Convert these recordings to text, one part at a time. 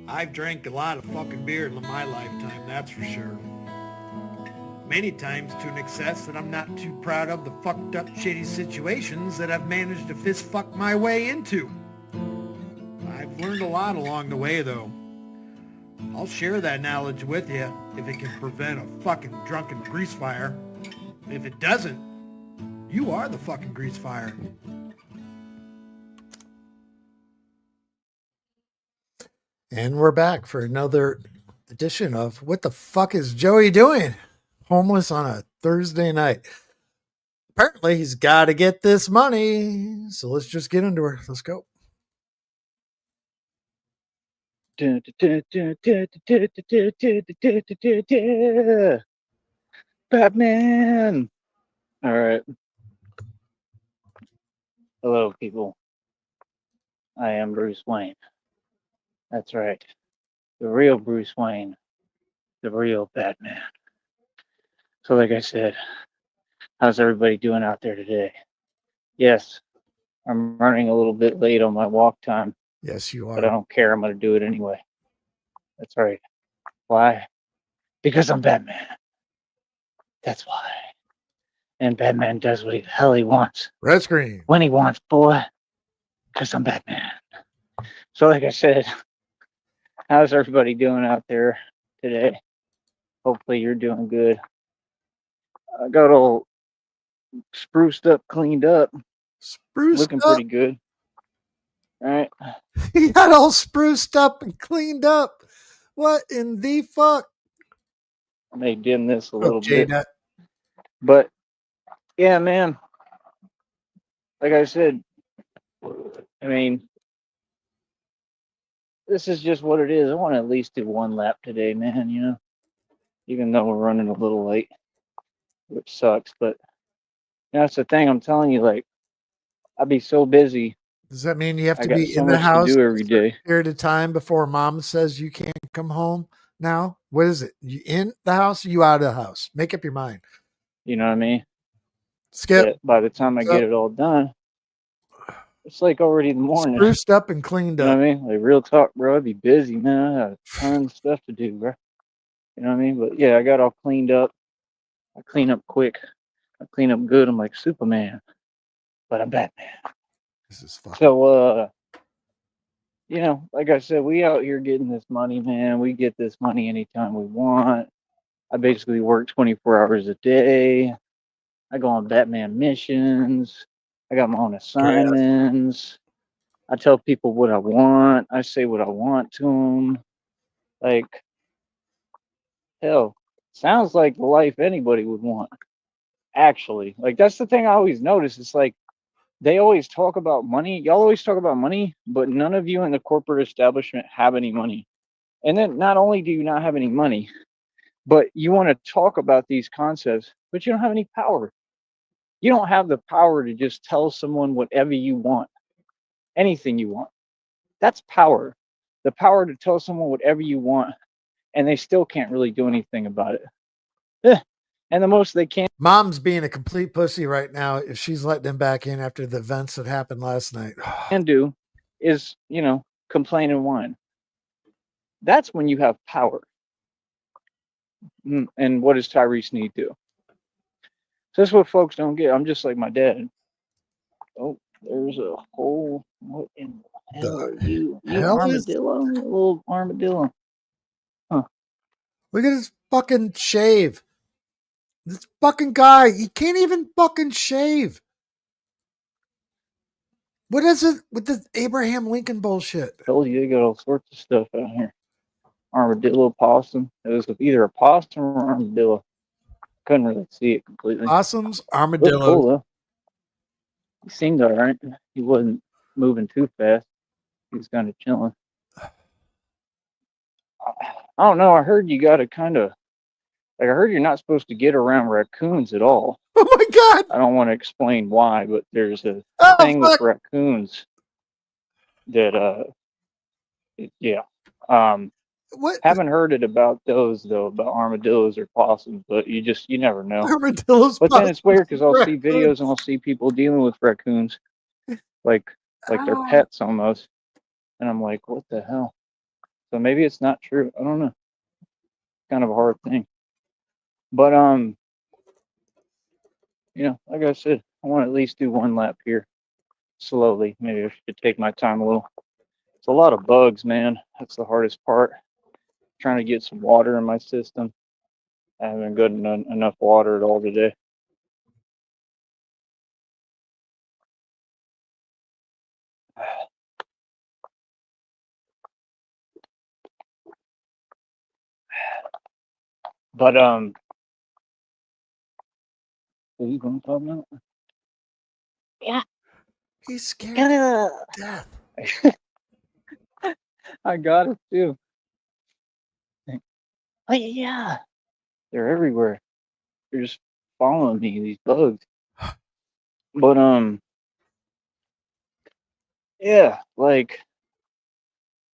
I've drank a lot of fucking beer in my lifetime, that's for sure. Many times to an excess that I'm not too proud of the fucked up shitty situations that I've managed to fist fuck my way into. I've learned a lot along the way though. I'll share that knowledge with you if it can prevent a fucking drunken grease fire. If it doesn't, you are the fucking grease fire. And we're back for another edition of What the Fuck is Joey Doing? Homeless on a Thursday night. Apparently, he's got to get this money. So let's just get into her. Let's go. Batman. All right. Hello, people. I am Bruce Wayne. That's right. The real Bruce Wayne. The real Batman. So, like I said, how's everybody doing out there today? Yes, I'm running a little bit late on my walk time, Yes, you but I are. don't care. I'm going to do it anyway. That's right. Why? Because I'm Batman. That's why. And Batman does what the hell he wants. Red screen. When he wants, boy. Because I'm Batman. So, like I said, how's everybody doing out there today? Hopefully you're doing good. I got all spruced up, cleaned up, Spruced looking up. pretty good. All right. He got all spruced up and cleaned up. What in the fuck? I may dim this a Oh, little bit. Jada. But yeah, man. Like I said, I mean, this is just what it is. I want to at least do one lap today, man, even though we're running a little late, which sucks. But that's the thing. I'm telling you, like, I'd be so busy. Does that mean you have I to got be so in the much to house do a every certain day. period of time before mom says you can't come home now? What is it? You in the house or you out of the house? Make up your mind. You know what I mean? Skip. That by the time I So, get it all done, it's like already the morning. spruced up and cleaned You know up. what I mean? Like real talk, bro. I'd be busy, man. I got a ton of stuff to do, bro. You know what I mean? But yeah, I got all cleaned up. I clean up quick. I clean up good. I'm like Superman, but I'm Batman. This is fucking. So like I said, we out here getting this money, man. We get this money anytime we want. I basically work 24 hours a day. I go on Batman missions. I got my own Gas. assignments. I tell people what I want. I say what I want to them. Like, hell, sounds like the life anybody would want. Actually, like that's the thing I always notice. It's like they always talk about money. Y'all always talk about money, but none of you in the corporate establishment have any money. And then not only do you not have any money, but you want to talk about these concepts, but you don't have any power. You don't have the power to just tell someone whatever you want, anything you want. That's power. The power to tell someone whatever you want, and they still can't really do anything about it. And the most they Mom's being a complete pussy right now if she's letting him back in after the events that happened last night. can do is, complain and whine. That's when you have power. And what does Tyree Sneed do? So that's what folks don't get. I'm just like my dad. Oh, there's a whole. What in the hell are The you? You hell is. armadillo? You little armadillo. Huh. Look at his fucking shave. This fucking guy, he can't even fucking shave. What is it with this Abraham Lincoln bullshit? Told you they got all sorts of stuff out here. Armadillo, possum. It was either a possum or armadillo. Couldn't really see it completely. Possums, Looked armadillos. cool though. He seemed all right. He wasn't moving too fast. He was kind of chilling. I don't know. I heard you got to kind of like. I heard you're not supposed to get around raccoons at all. Oh my god! I don't want to explain why, but there's a Oh thing with fuck! raccoons that yeah. What Haven't heard it about those though, about armadillos or possums, but you never know. armadillos? But then it's Possums, weird because I'll see videos raccoons. and I'll see people dealing with raccoons like they're Ah. pets almost, and I'm like, what the hell? So maybe it's not true. I don't know. Kind of a hard thing. But like I said, I want to at least do one lap here slowly. Maybe I should take my time a little. It's a lot of bugs, man. That's the hardest part. Trying to get some water in my system. I haven't gotten enough water at all today. But what are you going to talk about? Yeah. He's scared to death. I got it too. Oh yeah. They're everywhere. They're just following me, these bugs. But yeah, like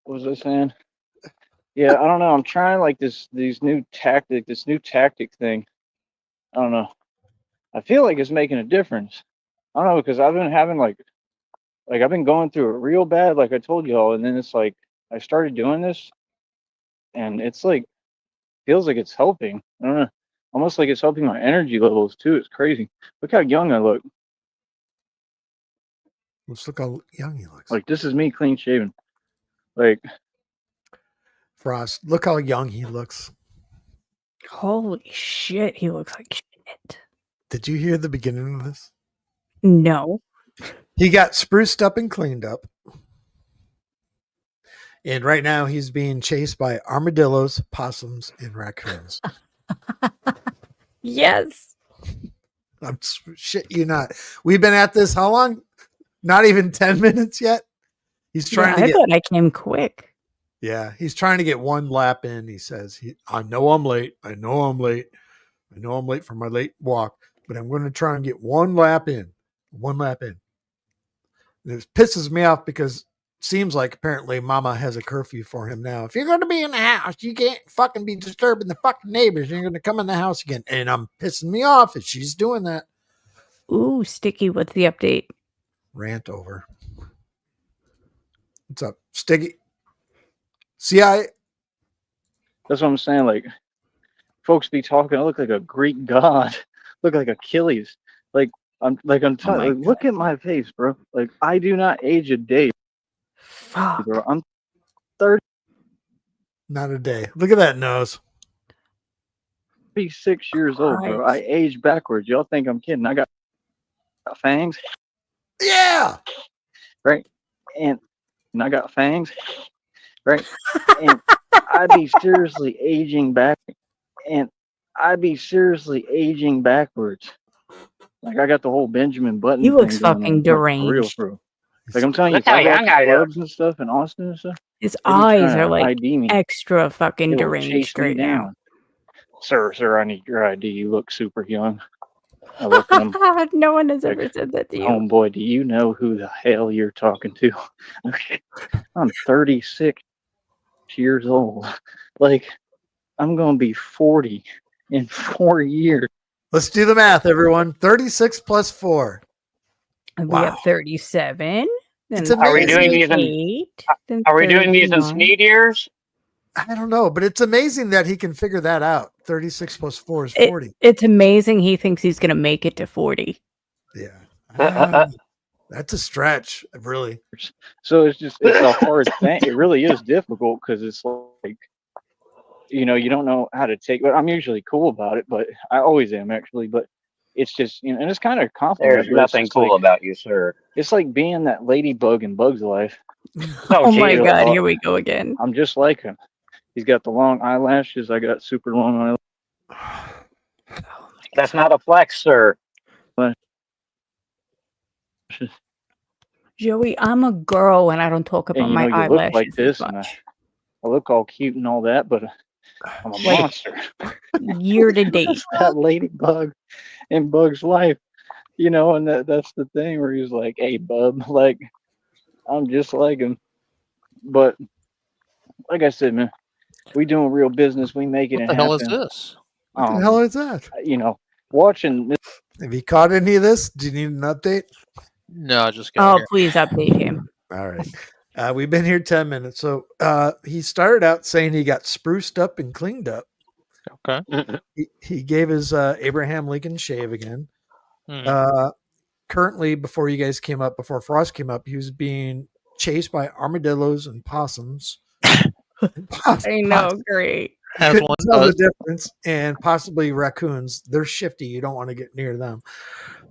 what was I saying? Yeah, I don't know. I'm trying like this new tactic thing. I don't know. I feel like it's making a difference. I don't know because I've been having like I've been going through it real bad, like I told y'all, and then it's like I started doing this, and it's like feels like it's helping. I don't know, almost like it's helping my energy levels too. It's crazy. Look how young I look. Let's look how young he looks. Like this is me clean shaven. Like Frost, look how young he looks. Holy shit, he looks like shit. Did you hear the beginning of this? No. He got spruced up and cleaned up. And right now he's being chased by armadillos, possums, and raccoons. Yes. I'm shit you not. We've been at this how long? Not even 10 minutes yet. He's trying to I get. thought I came quick. Yeah, he's trying to get one lap in. He says, I know I'm late. I know I'm late. I know I'm late for my late walk, but I'm going to try and get one lap in. One lap in. And it pisses me off because it seems like apparently Mama has a curfew for him now. If you're going to be in the house, you can't fucking be disturbing the fucking neighbors. You're going to come in the house again. And I'm pissing me off if she's doing that. Ooh, Sticky, what's the update? Rant over. What's up, Sticky? See, that's what I'm saying. Like folks be talking. I look like a Greek god. Look like Achilles. I'm look at my face, bro. Like I do not age a day. Fuck. Bro. I'm 30. Not a day. Look at that nose. 36 years old, bro. I age backwards. Y'all think I'm kidding? I got fangs. Yeah. Right. And I got fangs. Right. And I'd be seriously aging back. And I'd be seriously aging backwards. Like I got the whole Benjamin Button. He looks thing fucking on, deranged. for real. Like I'm telling you, clubs and stuff in Austin and stuff. His eyes are to like ID me. extra fucking They will deranged chase me right now. down. Sir, I need your ID. You look super young. I look at him. No one has ever said that to you. Homeboy, do you know who the hell you're talking to? I'm 36 years old. Like, I'm going to be 40 in 4 years. Let's do the math, everyone. 36 plus 4. We Wow. have 37. Then It's amazing. Are we doing these in 38, then Are we doing these in 39. Sneed years? I don't know, but it's amazing that he can figure that out. 36 plus 4 is 40. It's amazing he thinks he's going to make it to 40. Yeah. That's a stretch, really. So it's a hard thing. It really is difficult because it's like, you don't know how to take it. I'm usually cool about it, but I always am actually. But it's just, and it's kind of complicated. There's nothing cool about you, sir. It's like being that ladybug in Bug's Life. Oh my Jesus. God, here we go again. I'm just like him. He's got the long eyelashes. I got super long eyelashes. That's not a flex, sir. Joey, I'm a girl and I don't talk about And my you eyelashes look like this, as and much. I look all cute and all that, but I'm a Like, monster. Year to date. It's that ladybug in Bug's Life, and that's the thing where he's like, "Hey, bub, like I'm just like him." But like I said, man, we doing real business. We making What it the happen. hell is this? What the hell is that? Watching this. Have you caught any of this? Do you need an update? No, just got Oh, here. please update him. All right. We've been here 10 minutes. So he started out saying he got spruced up and cleaned up. Okay. He gave his Abraham Lincoln shave again. Mhm. Currently, before you guys came up, before Frost came up, he was being chased by armadillos and possums. I know, great. As Couldn't one tell the does. difference, and possibly raccoons. They're shifty. You don't want to get near them.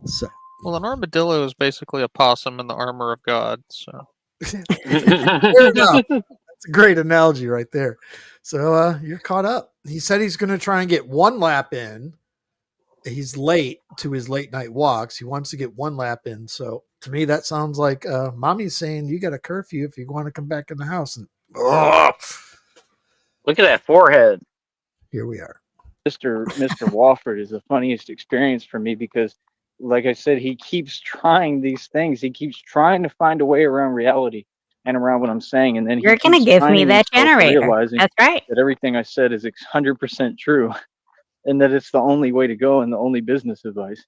So Well, an armadillo is basically a possum in the armor of God. So fair enough. That's a great analogy right there. So you're caught up. He said he's going to try and get one lap in. He's late to his late night walks. He wants to get one lap in. So to me, that sounds like mommy's saying you got a curfew if you want to come back in the house. And Look at that forehead. here we are. Mr. Wofford is the funniest experience for me because, like I said, he keeps trying these things. He keeps trying to find a way around reality and around what I'm saying, and then You're he gonna keeps give me finding that himself generator. realizing That's right. that everything I said is 100% true, and that it's the only way to go and the only business advice.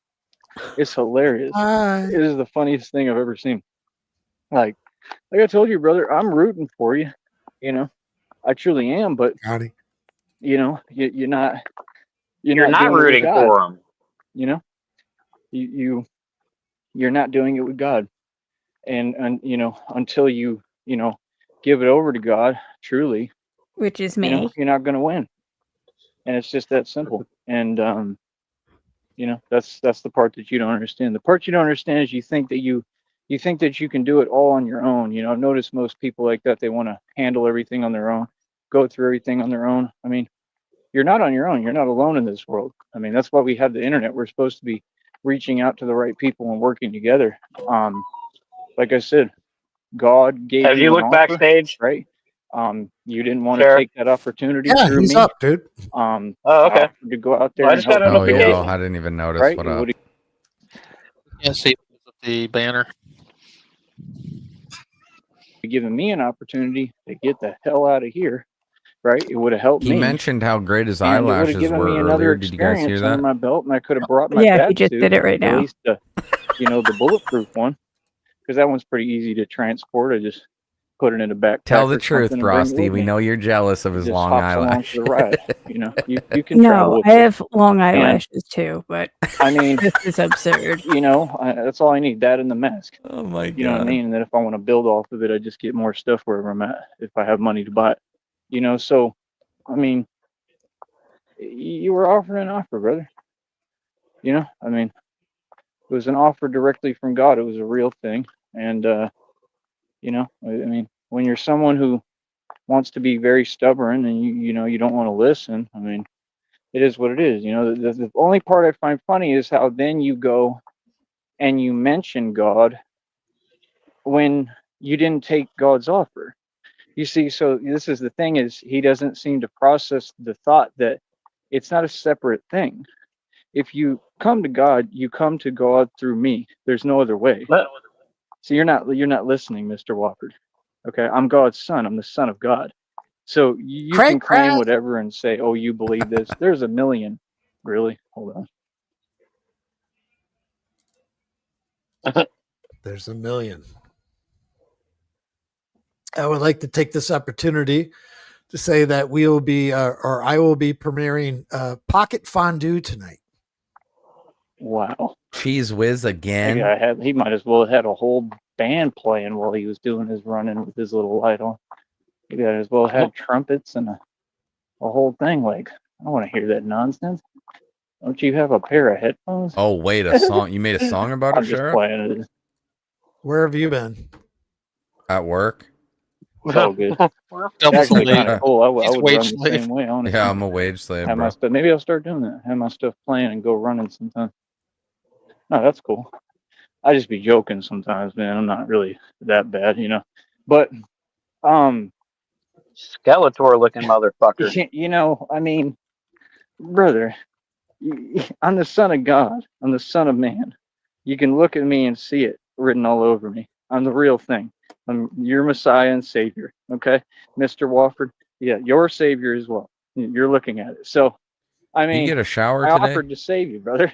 It's hilarious. Hi. It is the funniest thing I've ever seen. Like I told you, brother, I'm rooting for you. You know, I truly am, but Howdy. you know, you're not. You're not doing it with rooting God. for him. You know, you're not doing it with God, and you know, until you give it over to God truly, Which is you know, me. you're not going to win, and it's just that simple. And you know, that's the part that you don't understand. The part you don't understand is you think that you can do it all on your own. You know, I've noticed most people like that, they want to handle everything on their own, go through everything on their own. I mean, you're not on your own. You're not alone in this world. I mean, that's why we have the internet. We're supposed to be reaching out to the right people and working together. Like I said, God gave Have you you an looked offer, backstage, right? You didn't want to Sheriff? take that opportunity Yeah, through he's me. up, dude. I Oh, okay. offered to go out there Well, I and just got help a you Oh, build yo, it, I didn't even notice. right? What It up? would can't see the banner. have given me an opportunity to get the hell out of here, right? It would have helped He me, mentioned how great his and it would have eyelashes given were me another earlier. Did you guys hear experience under that? my belt, and I could have brought my Yeah, he bat just suit, did it right at now. least the bulletproof one, because that one's pretty easy to transport. I just put it in a backpack. Tell the or truth, something and bring it Frosty. with We me. know you're jealous of It his just long hops along eyelash. for the ride. You know, you can travel No, with I it. have long And eyelashes too, but I mean, this is absurd. you know, that's all I need. That and the mask. Oh my god. You know what I mean? And then if I want to build off of it, I just get more stuff wherever I'm at if I have money to buy it. You know, so I mean, you were offering an offer, brother. You know, I mean, it was an offer directly from God. It was a real thing, and you know, I mean, when you're someone who wants to be very stubborn and you know you don't want to listen, I mean, it is what it is. You know, the only part I find funny is how then you go and you mention God when you didn't take God's offer. You see, so this is the thing, is he doesn't seem to process the thought that it's not a separate thing. If you come to God, you come to God through me. There's no other way. But So you're not listening, Mr. Wofford. Okay, I'm God's son. I'm the son of God. So you Crank, can claim crank. whatever and say, "Oh, you believe this." There's a million. Really? Hold on. There's a million. I would like to take this opportunity to say that we will be, or I will be premiering Pocket Fondue tonight. Wow. Cheese whiz That again. guy he might as well have had a whole band playing while he was doing his running with his little light on. He might as well had trumpets and a whole thing. Like, I don't want to hear that nonsense. Don't you have a pair of headphones? Oh wait, a song. You made a song about it, I'm just Sheriff? playing it. Where have you been? At work? It's all good. Double It's actually slave. kind of cool. I He's would wage run the slave. same way, honestly. Yeah, I'm a wage slave, Have my bro. stuff. Maybe I'll start doing that. Have my stuff playing and go running sometime. No, that's cool. I just be joking sometimes, man. I'm not really that bad, you know. But Skeletor looking motherfucker. you know, I mean, brother, I'm the son of God. I'm the son of man. You can look at me and see it written all over me. I'm the real thing. I'm your Messiah and Savior. Okay, Mr. Wofford. Yeah, your Savior as well. You're looking at it. So, I You mean, get a shower I today? offered to save you, brother.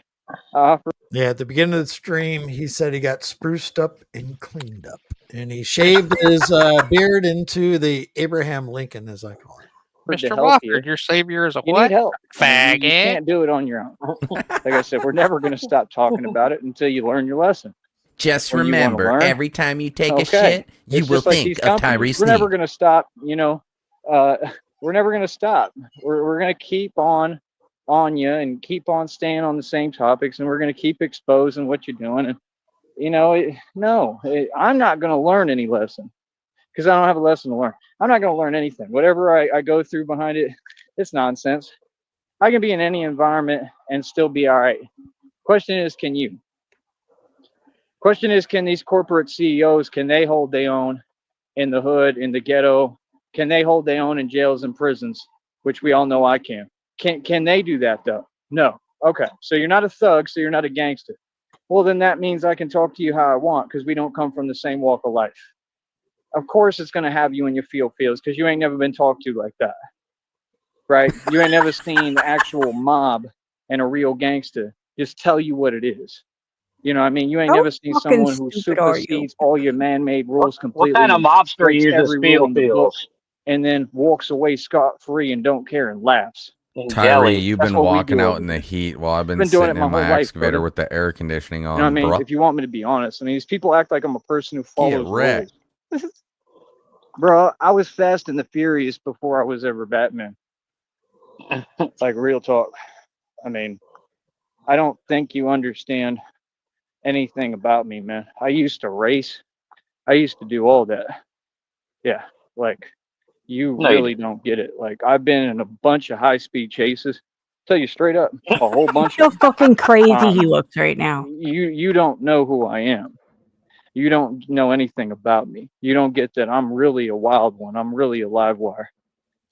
Yeah, at the beginning of the stream, he said he got spruced up and cleaned up, and he shaved his beard into the Abraham Lincoln, as I call it. Mr. help Wofford, your savior is a You what? need help. I mean, you Faggot. can't do it on your own. Like I said, we're never going to stop talking about it until you learn your lesson. Just When you wanna remember, learn, every time you take a okay. shit, you It's will just like think these of companies. Tyree We're never Sneed. going to stop, we're never going to stop. We're going to keep on you and keep on staying on the same topics, and we're going to keep exposing what you're doing. And, I'm not going to learn any lesson because I don't have a lesson to learn. I'm not going to learn anything. Whatever I go through behind it, it's nonsense. I can be in any environment and still be all right. Question is, can you? Question is, can these corporate CEOs, can they hold their own in the hood, in the ghetto? Can they hold their own in jails and prisons, which we all know I can? Can they do that, though? No. Okay, so you're not a thug, so you're not a gangster. Well, then that means I can talk to you how I want because we don't come from the same walk of life. Of course it's going to have you in your feels because you ain't never been talked to like that, right? You ain't never seen the actual mob and a real gangster just tell you what it is. You know what I mean? You ain't How never seen fucking someone who stupid are you? supersedes all your man-made rules What completely kind of and mobster breaks uses every rule in the book feels and then walks away scot-free and don't care and laughs. and Tyree, jelly? you've That's been what we walking do out over in the here. heat while I've been Been doing it sitting my in my whole life, excavator brother. with the air conditioning on, You know what I mean? bruh. If you want me to be honest, I mean, these people act like I'm a person who Get follows wrecked. rules. Bro, I was Fast and the Furious before I was ever Batman. Like, real talk. I mean, I don't think you understand anything about me, man. I used to race. I used to do all that. Yeah, like, you No, you really didn't. don't get it. Like, I've been in a bunch of high-speed chases. Tell you straight up, a whole bunch How of them. fucking crazy he looks right now. You don't know who I am. You don't know anything about me. You don't get that I'm really a wild one. I'm really a live wire,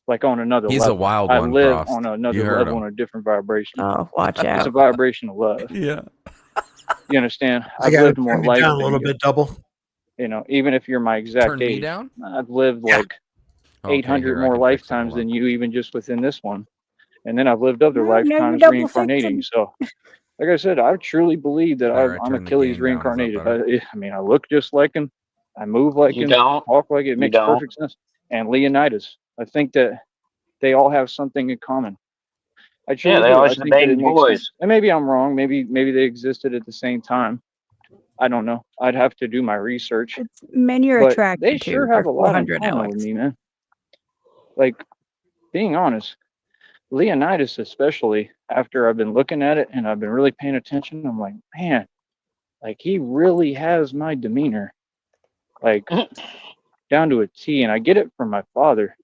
like on another He's a level. wild I one, live Frost. on You another heard level, him. on a different vibration. Oh, watch It's a out. vibration of love. Yeah. You understand? I I've got to lived more turn you life down a than little you. bit, double. You know, even if you're my exact Turn me age, down? I've lived Yeah. like Okay, 800 here, I more can fix it. lifetimes Hold than on. you, even just within this one. And then I've lived other Now you're lifetimes double reincarnating. fixing. So, like I said, I truly believe that There, I I'm turned the Achilles gain down. Is that reincarnated. better? I mean, I look just like him. I move like You him. don't. Talk like it. It You makes don't. perfect sense. And Leonidas, I think that they all have something in common. I Yeah, truly they do. I always the think that baby it makes sense. boys. And maybe I'm wrong. Maybe they existed at the same time. I don't know. I'd have to do my research. It's men you're But they attracted sure to are have a lot in 400 common with Alex. me, man. Like, being honest, Leonidas, especially after I've been looking at it and I've been really paying attention, I'm like, man, like he really has my demeanor, like down to a T. And I get it from my father.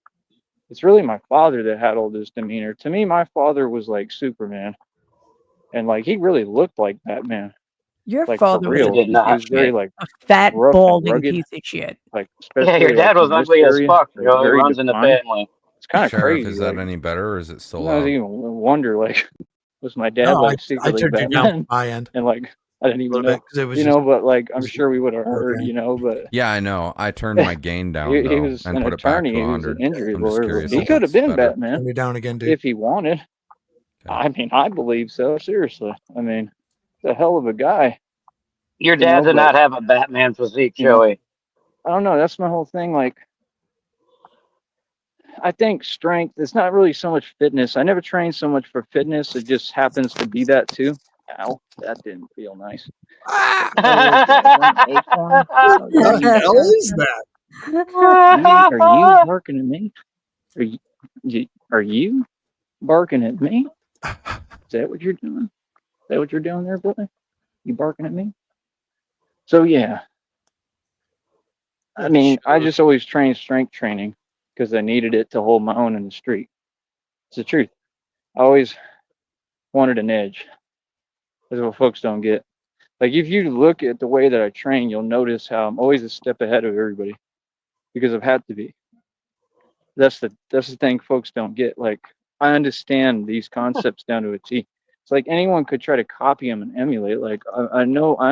It's really my father that had all this demeanor. To me, my father was like Superman. And like he really looked like Batman. Your Like, for father was He a real. did piece He of not. was very shit. like A fat, rough and balding rugged, piece of shit. like Yeah, especially your like dad was in this ugly as area, fuck, like Joe. It very runs in the defined. family. It's kind of Sheriff, crazy. is that Like, any better or is it still sometimes I loud? even wonder, like, was my dad No, like I secretly turned you down from Batman? my end And like I didn't a even little bit know, because it was just but like it I'm was sure we would have heard, programmed. but Yeah, I know. I turned my gain down, he though, was and an put it back attorney. to He was an 100. injury I'm just lawyer. curious He if could have it's been better. Batman Turn you down again, dude. if he wanted. Okay. I mean, I believe so. Seriously, I mean, he's a hell of a guy, Your dad did But not have a Batman physique, you know, Joey. I don't know. That's my whole thing. Like, I think strength, it's not really so much fitness. I never trained so much for fitness. It just happens to be that too. Ow, that didn't feel nice. Ah, What is that? Is that an acorn? Oh, what dang, the hell Snipe. is that? Are you barking at me? Are you barking at me? Is that what you're doing? Is that what you're doing there, boy? You barking at me? So yeah, I mean, I just always trained strength training because I needed it to hold my own in the street. It's the truth. I always wanted an edge. That's what folks don't get. Like, if you look at the way that I train, you'll notice how I'm always a step ahead of everybody because I've had to be. That's the thing folks don't get. Like, I understand these concepts down to a T. It's like anyone could try to copy them and emulate. Like, I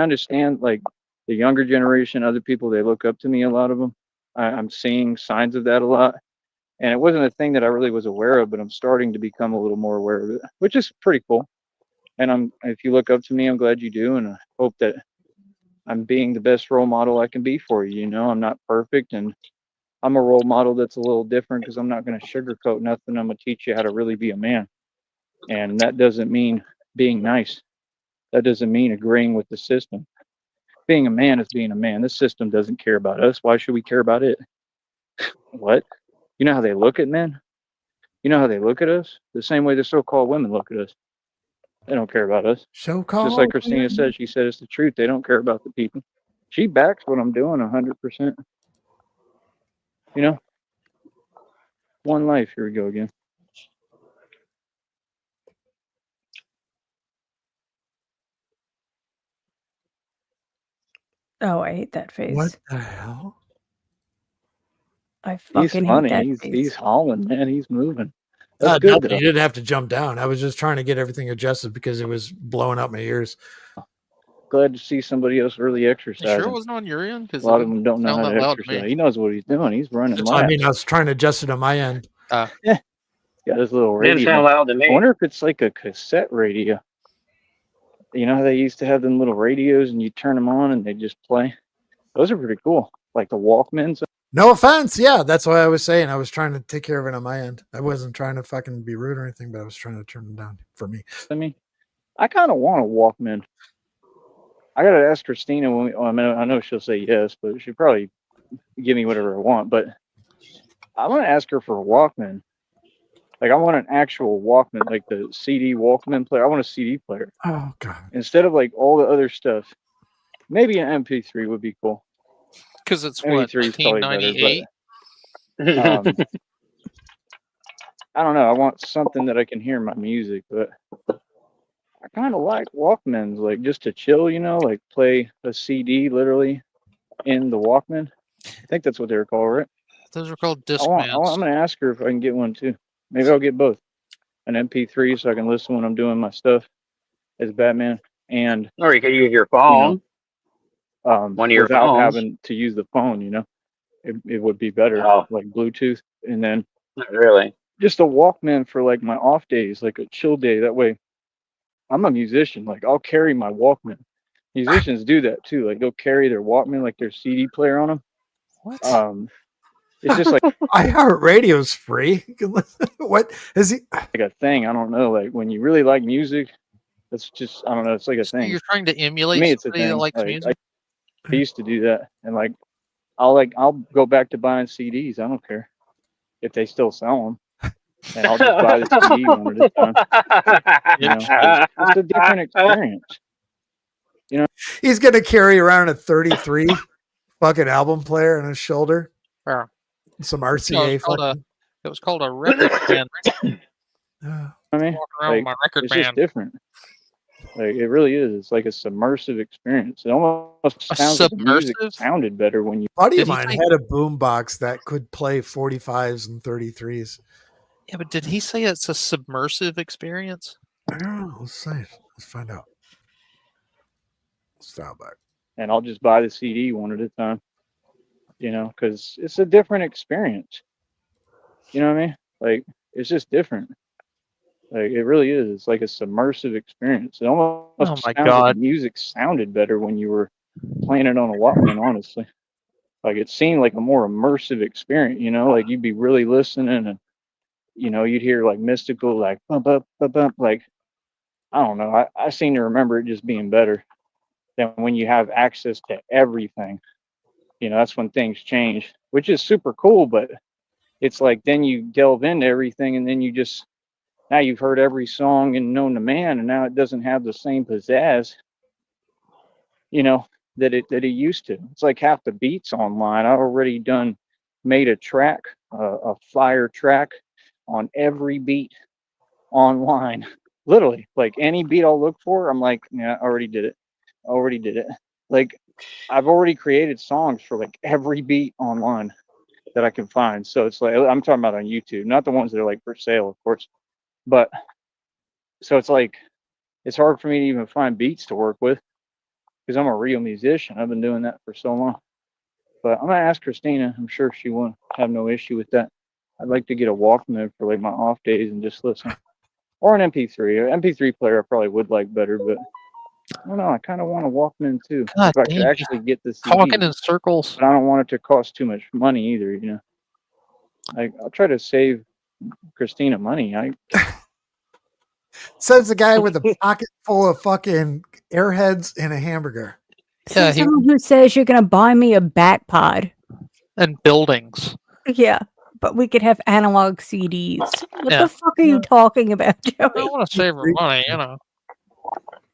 understand, like, the younger generation, other people, they look up to me, a lot of them. I'm seeing signs of that a lot. And it wasn't a thing that I really was aware of, but I'm starting to become a little more aware of it, which is pretty cool. And if you look up to me, I'm glad you do, and I hope that I'm being the best role model I can be for you. You know, I'm not perfect, and I'm a role model that's a little different because I'm not going to sugarcoat nothing. I'm going to teach you how to really be a man, and that doesn't mean being nice. That doesn't mean agreeing with the system. Being a man is being a man. This system doesn't care about us. Why should we care about it? What? You know how they look at men? You know how they look at us? The same way the so-called women look at us. They don't care about us. So Just like called. Christina said, she said it's the truth. They don't care about the people. She backs what I'm doing 100%. You know, one life. Here we go again. Oh, I hate that face. What the hell? I He's fucking hate funny. that He's face. hauling, man. He's moving. That's good Nothing. though. You didn't have to jump down. I was just trying to get everything adjusted because it was blowing out my ears. Glad to see somebody else really You sure it exercising. wasn't on your end? Because A lot of them don't know sound how that to loud to me. exercise. He knows what he's doing. He's running I laps. mean, I was trying to adjust it on my end. Got his little Didn't sound radio. loud to I me. wonder if it's like a cassette radio. You know how they used to have them little radios and you turn them on and they just play? Those are pretty cool. Like the Walkmans. No offense. Yeah, that's why I was saying I was trying to take care of it on my end. I wasn't trying to fucking be rude or anything, but I was trying to turn them down for me. I mean, I kind of want a Walkman. I gotta ask Christina when we. I mean, I know she'll say yes, but she'll probably give me whatever I want. But I want to ask her for a Walkman. Like I want an actual Walkman, like the CD Walkman player. I want a CD player Oh god. instead of like all the other stuff. Maybe an MP3 would be cool. Because it's what, MP3 is probably better, 1998? but I don't know. I want something that I can hear my music, but I kind of like Walkmans, like just to chill, you know, like play a CD literally in the Walkman. I think that's what they were called, right? Those are called I'm Discmans. gonna ask her if I can get one too. Maybe I'll get both. An MP3 so I can listen when I'm doing my stuff as Batman, and Or you could use your phone. One of your without phones. having to use the phone, you know, it would be better, Oh, like Bluetooth, and then not really. just a Walkman for like my off days, like a chill day. That way, I'm a musician. Like I'll carry my Walkman. Musicians do that too. Like they'll carry their Walkman, like their CD player on them. What? It's just like iHeartRadio's free. You can listen. What is he? a thing. I don't know. Like when you really like music, that's just I don't know. It's like a So thing. you're trying to To emulate me, it's a somebody that thing. likes Like music? I used to do that, and like I'll go back to buying CDs. I don't care if they still sell them, and I'll just buy the CD one at a time. You know, 'cause it's a different experience. You know, He's gonna carry around a 33 fucking album player on his shoulder. Yeah. Some No, RCA. it was called a record band. I mean, Walking around with my record it's just band. different. Like it really is. It's like a submersive experience. It almost A sounds like the music submersive? sounded better when you. buddy Did of he mine say- had a boombox that could play 45s and 33s. Yeah, but did he say it's a submersive experience? I don't know. Let's see. Let's find out. Stop back. And I'll just buy the CD one at a time. You know, because it's a different experience. You know what I mean? Like it's just different. Like it really is. It's like a submersive experience. It almost Oh sounds my like God. the music sounded better when you were playing it on a Walkman. Honestly, like it seemed like a more immersive experience. You know, like you'd be really listening, and you know you'd hear like mystical, like bump up, bump up. Like I don't know. I seem to remember it just being better than when you have access to everything. You know, that's when things change, which is super cool. But it's like then you delve into everything, and then you just now you've heard every song and known the man, and now it doesn't have the same pizzazz, you know, that it used to. It's like half the beats online. I already made a track, a fire track on every beat online. Literally, like any beat I'll look for, I'm like, yeah, I already did it. Already did it. Like I've already created songs for like every beat online that I can find. So it's like I'm talking about on YouTube, not the ones that are like for sale, of course. But so it's like it's hard for me to even find beats to work with because I'm a real musician. I've been doing that for so long. But I'm gonna ask Christina. I'm sure she won't have no issue with that. I'd like to get a Walkman for like my off days and just listen. Or an MP3. An MP3 player I probably would like better, but I don't know. I kind of want a Walkman too. God If I could damn, actually get the CD. talking in circles. But I don't want it to cost too much money either, you know. Like, I'll try to save Christina money. Says the guy with a pocket full of fucking airheads and a hamburger. Yeah, Says someone who says you're gonna buy me a bat pod. and buildings. Yeah, but we could have analog CDs. What Yeah. the fuck are you talking about, I Joey? want to save her money, you know.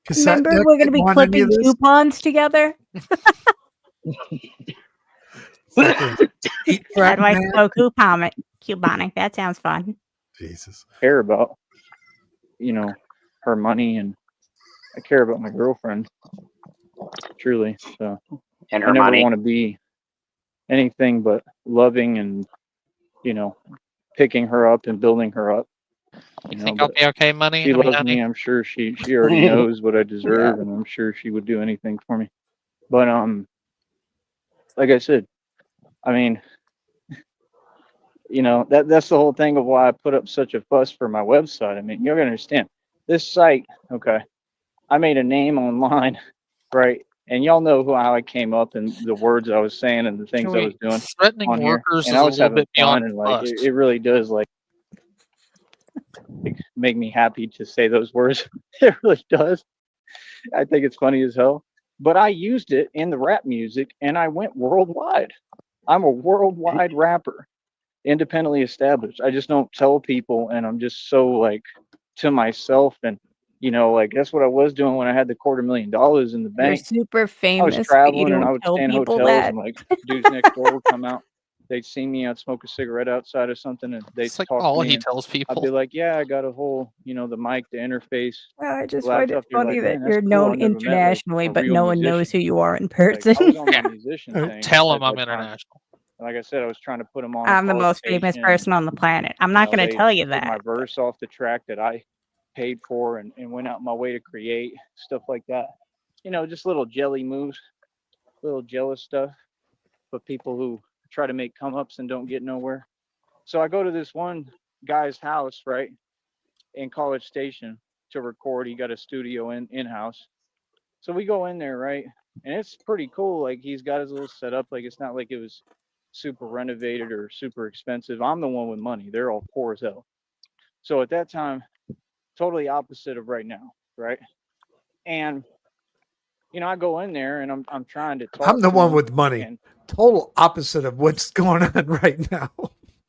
Cassette Remember, deck, we're gonna be want any of clipping this? coupons together. Fucking eight How track do I man. spell couponic? That sounds fun. Jesus. Care about, you know, her money, and I care about my girlfriend. Truly. So And I her never money. want to be anything but loving and, you know, picking her up and building her up. You know, think I'll but be okay, money? she I mean, loves honey? me. I'm sure she already knows what I deserve, and I'm sure she would do anything for me. But like I said, I mean, you know, that's the whole thing of why I put up such a fuss for my website. I mean, you're gonna understand this site. Okay, I made a name online, right? And y'all know how I came up and the words I was saying and the things I was Joey, doing threatening on here, workers and is I a was little having bit beyond fun, and like fuss. it really does like make me happy to say those words. It really does. I think it's funny as hell. But I used it in the rap music, and I went worldwide. I'm a worldwide rapper, independently established. I just don't tell people, and I'm just so like to myself, and you know, like that's what I was doing when I had the $250,000 in the You're bank. super I was famous, but you traveling, and I don't would tell stay in people hotels, that. and like dudes next door would come out. They'd see me. I'd smoke a cigarette outside or something, and they'd It's like talk to all me, he and tells I'd people. be like, "Yeah, I got a whole, you know, the mic, the interface, I the just find it laptop." You're funny like, that "Man, that's you're cool. known I've never met like internationally, a but real no one knows musician." who you are in Like person. I was on my musician thing Tell him at I'm that time. international. Like I said, I was trying to put them on I'm the College most famous Station. person on the planet. I'm You not know, going to they tell you took my that. verse off the track that I paid for, and went out my way to create stuff like that. You know, just little jelly moves, little jealous stuff, but people who try to make come ups and don't get nowhere. So I go to this one guy's house, right, in College Station to record. He got a studio in house. So we go in there, right? And it's pretty cool. Like he's got his little setup. Like it's not like it was super renovated or super expensive. I'm the one with money. They're all poor as hell. So at that time, totally opposite of right now, right? And you know, I go in there and I'm trying to talk I'm the to one him, with money. and Total opposite of what's going on right now.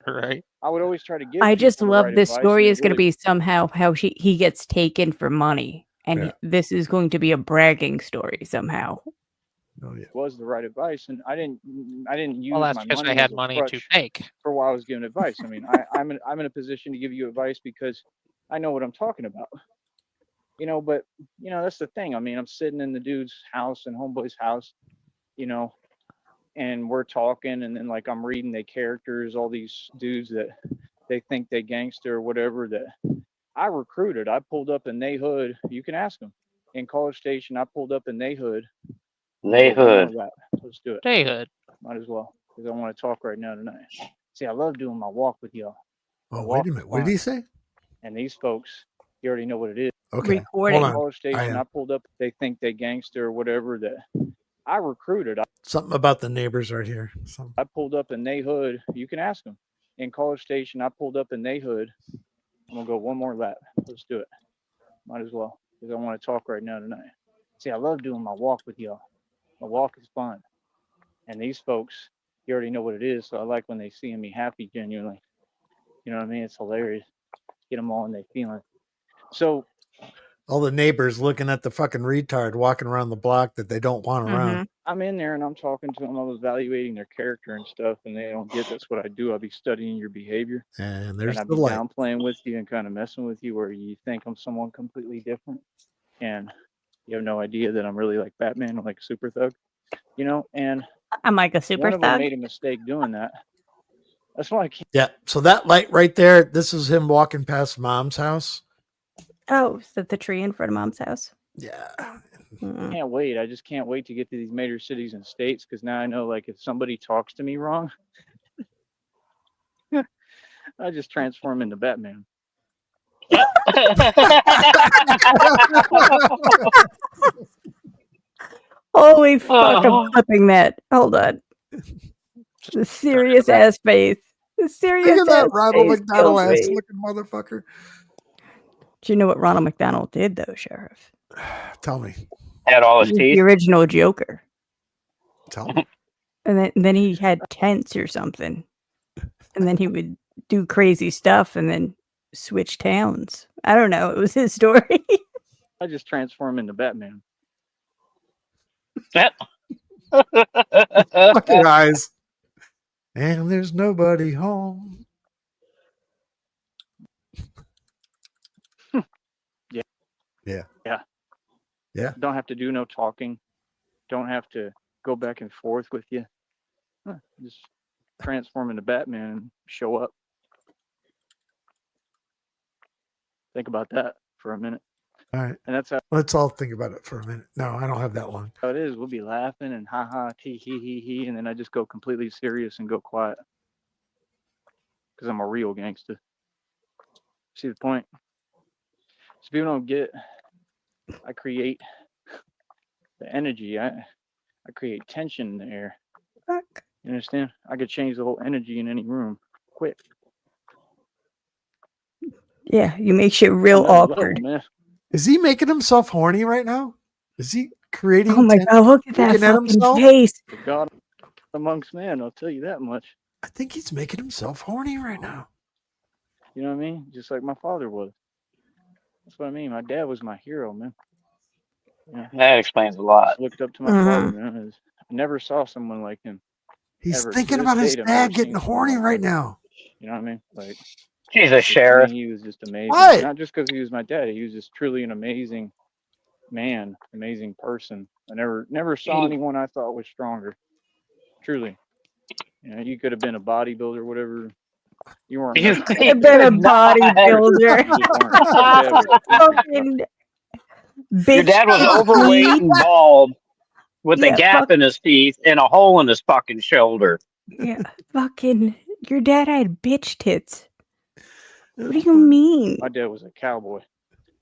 Right? I would always try to give I just people the right love this advice, and story it is going to really be somehow how he gets taken for money. And Yeah. this is going to be a bragging story somehow. Oh, yeah. was the right advice. And I didn't use Well, that's my because I money had as a money to crutch take. for why I was giving advice. I mean, I'm in a position to give you advice because I know what I'm talking about. You know, but you know, that's the thing. I mean, I'm sitting in the dude's house and homeboy's house, you know, and we're talking, and then like I'm reading the characters, all these dudes that they think they gangster or whatever that I recruited. I pulled up in they hood. You can ask them. In College Station, I pulled up in they hood. They hood. Let's do it. Dayhood. Might as well, because I want to talk right now tonight. See, I love doing my walk with y'all. Oh, wait a minute. What did he say? And these folks, you already know what it is. Okay. Recording. Hold on. College Station, I pulled up. They think they gangster or whatever that I recruited. Something about the neighbors right here. I pulled up in they hood. You can ask them. In College Station, I pulled up in they hood. I'm gonna go one more lap. Let's do it. Might as well, because I want to talk right now tonight. See, I love doing my walk with y'all. My walk is fun. And these folks, you already know what it is. So I like when they see me happy, genuinely. You know what I mean? It's hilarious. Get them all in their feeling. So all the neighbors looking at the fucking retard walking around the block that they don't want around. I'm in there and I'm talking to them. I'm evaluating their character and stuff, and they don't get that's what I do. I'll be studying your behavior. And there's and I'd the be light. downplaying with you and kind of messing with you where you think I'm someone completely different. And you have no idea that I'm really like Batman or like a super thug, you know? And I'm like a super one of them thug. made a mistake doing that. That's why I can't. Yeah. So that light right there, this is him walking past mom's house. Oh, is that the tree in front of mom's house? Yeah. Can't wait. I just can't wait to get to these major cities and states because now I know like if somebody talks to me wrong, I just transform into Batman. Holy fuck, I'm Oh. clipping that. Hold on. The serious ass face. The Look serious at that ass Ronald face McDonald kills ass me. looking motherfucker. Do you know what Ronald McDonald did, though, Sheriff? Tell me. Had all his He was teeth. the original Joker. Tell me. And then he had tents or something. And then he would do crazy stuff and then switch towns. I don't know. It was his story. I just transform into Batman. Fuck your eyes. And there's nobody home. Yeah. Yeah. Yeah. Yeah. Don't have to do no talking. Don't have to go back and forth with you. Just transform into Batman and show up. Think about that for a minute. All right. And that's how Let's all think about it for a minute. No, I don't have that long. it is. We'll be laughing and ha ha, tee hee hee hee, and then I just go completely serious and go quiet. Because I'm a real gangster. See the point? So people don't get, I create the energy. I create tension in the air. Fuck. You understand? I could change the whole energy in any room quick. Yeah, you make shit real Another level, awkward. man. Is he making himself horny right now? Is he creating Oh my tension, god, look at that looking at fucking himself? face. The God amongst man, I'll tell you that much. I think he's making himself horny right now. You know what I mean? Just like my father was. That's what I mean. My dad was my hero, man. Yeah. That explains a lot. Just looked up to my father, man. I never saw someone like him. He's ever. thinking To about this his date, I've never dad getting seen someone horny like right him. now. You know what I mean? Like, Jesus, to Sheriff. me, he was just amazing. What? Not just because he was my dad. He was just truly an amazing man, amazing person. I never saw anyone I thought was stronger. Truly. You know, you could have been a bodybuilder, whatever. You weren't You messing with I've my been a dad. bodybuilder. You just weren't. My dad was Fucking Your bitch. dad was tits overweight me. and bald with a Yeah, gap fuck, in his teeth and a hole in his fucking shoulder. yeah, fucking. Your dad had bitch tits. What do you mean? My dad was a cowboy.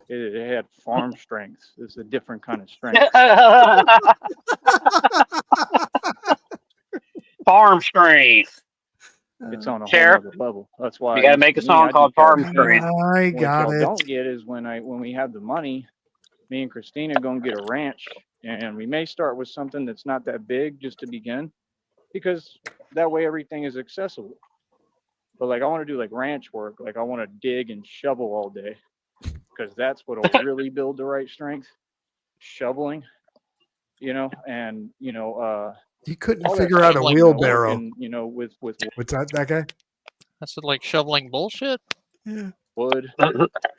It had farm strength. It's a different kind of strength. Farm strength. It's on a whole Sheriff, nother level. That's why you got to make a song I do called Farm character. Strength. I What got y'all it. don't get is when we have the money, me and Christina gonna get a ranch, and we may start with something that's not that big just to begin, because that way everything is accessible. But like I want to do like ranch work, like I want to dig and shovel all day, because that's what'll really build the right strength. Shoveling, you know, and You couldn't all that figure out a stuff, wheelbarrow. working, with What's that guy? That's like shoveling bullshit. Yeah. wood.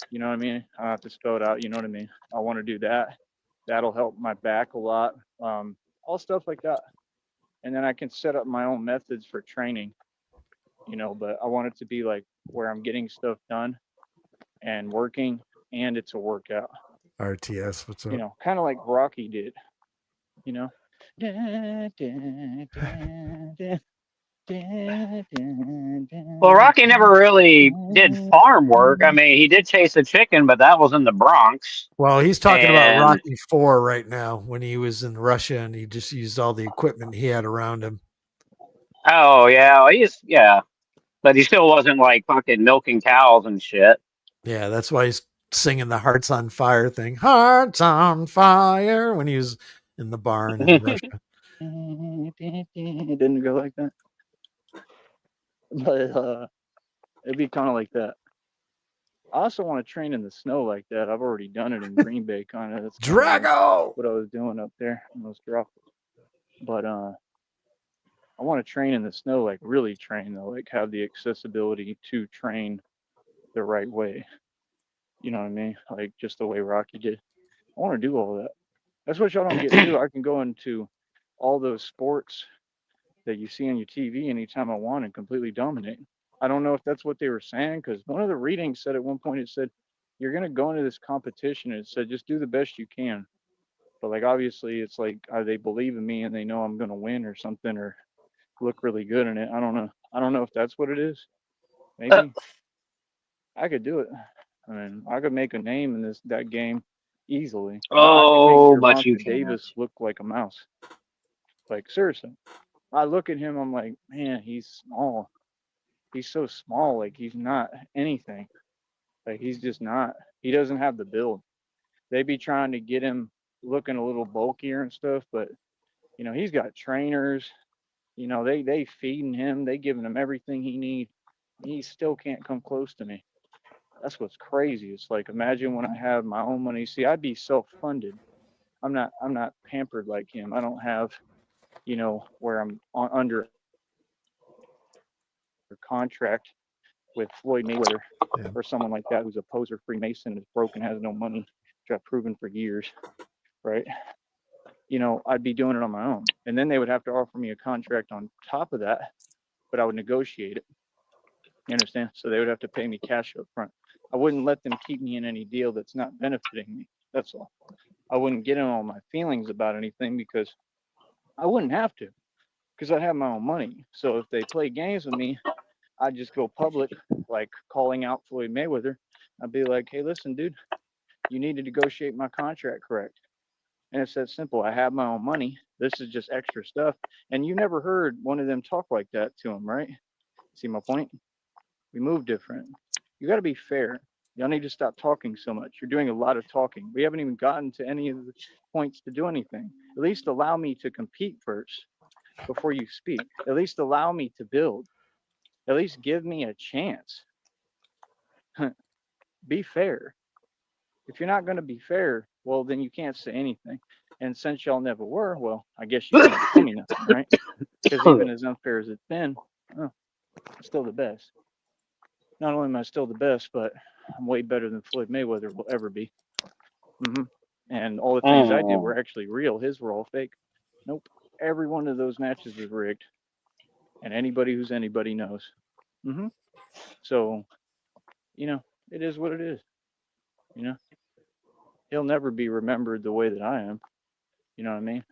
You know what I mean? I have to spell it out. You know what I mean? I want to do that. That'll help my back a lot. All stuff like that. And then I can set up my own methods for training, but I want it to be like where I'm getting stuff done and working, and it's a workout, RTS, what's up? kind of like Rocky did, you know. Well, Rocky never really did farm work. I mean, he did chase a chicken, but that was in the Bronx. Well, he's talking about And- Rocky IV right now when he was in Russia and he just used all the equipment he had around him. Oh, yeah. Yeah. But he still wasn't like fucking milking cows and shit. Yeah, that's why he's singing the Hearts on Fire thing. Hearts on Fire when he was in the barn in Russia. It didn't go like that. But it'd be kind of like that. I also want to train in the snow like that. I've already done it in Green Bay, kind of. That's kinda like Drago! what I was doing up there in those drops. But I want to train in the snow, like really train though, like have the accessibility to train the right way. You know what I mean? Like just the way Rocky did. I want to do all that. That's what y'all don't get to. I can go into all those sports that you see on your TV anytime I want and completely dominate. I don't know if that's what they were saying, because one of the readings said at one point, it said, you're going to go into this competition. It said, just do the best you can. But like, obviously it's like, they believe in me and they know I'm going to win or something, or look really good in it. I don't know. I don't know if that's what it is. Maybe I could do it. I mean, I could make a name in that game easily. I could make Oh, but you Gervonta can't. Davis look like a mouse. Like seriously, I look at him, I'm like, man, he's small. He's so small. Like he's not anything. Like he's just not. He doesn't have the build. They be trying to get him looking a little bulkier and stuff, but he's got trainers. They feeding him. They giving him everything he needs. He still can't come close to me. That's what's crazy. It's like imagine when I have my own money. See, I'd be self-funded. I'm not pampered like him. I don't have, where I'm under contract with Floyd Mayweather Yeah. or someone like that who's a poser Freemason, is broke and has no money, which I've proven for years, right? I'd be doing it on my own. And then they would have to offer me a contract on top of that, but I would negotiate it. You understand? So they would have to pay me cash up front. I wouldn't let them keep me in any deal that's not benefiting me. That's all. I wouldn't get in all my feelings about anything because I wouldn't have to, because I have my own money. So if they play games with me, I'd just go public, like calling out Floyd Mayweather. I'd be like, hey, listen, dude, you need to negotiate my contract correct. And it's that simple. I have my own money. This is just extra stuff. And you never heard one of them talk like that to him, right? See my point? We move different. You got to be fair. Y'all need to stop talking so much. You're doing a lot of talking. We haven't even gotten to any of the points to do anything. At least allow me to compete first before you speak. At least allow me to build. At least give me a chance. Be fair. If you're not going to be fair, well, then you can't say anything. And since y'all never were, well, I guess you can't tell me nothing, right? Because even as unfair as it's been, I'm still the best. Not only am I still the best, but I'm way better than Floyd Mayweather will ever be. And all the things I did were actually real. His were all fake. Nope. Every one of those matches was rigged. And anybody who's anybody knows. So, it is what it is. He'll never be remembered the way that I am. You know what I mean?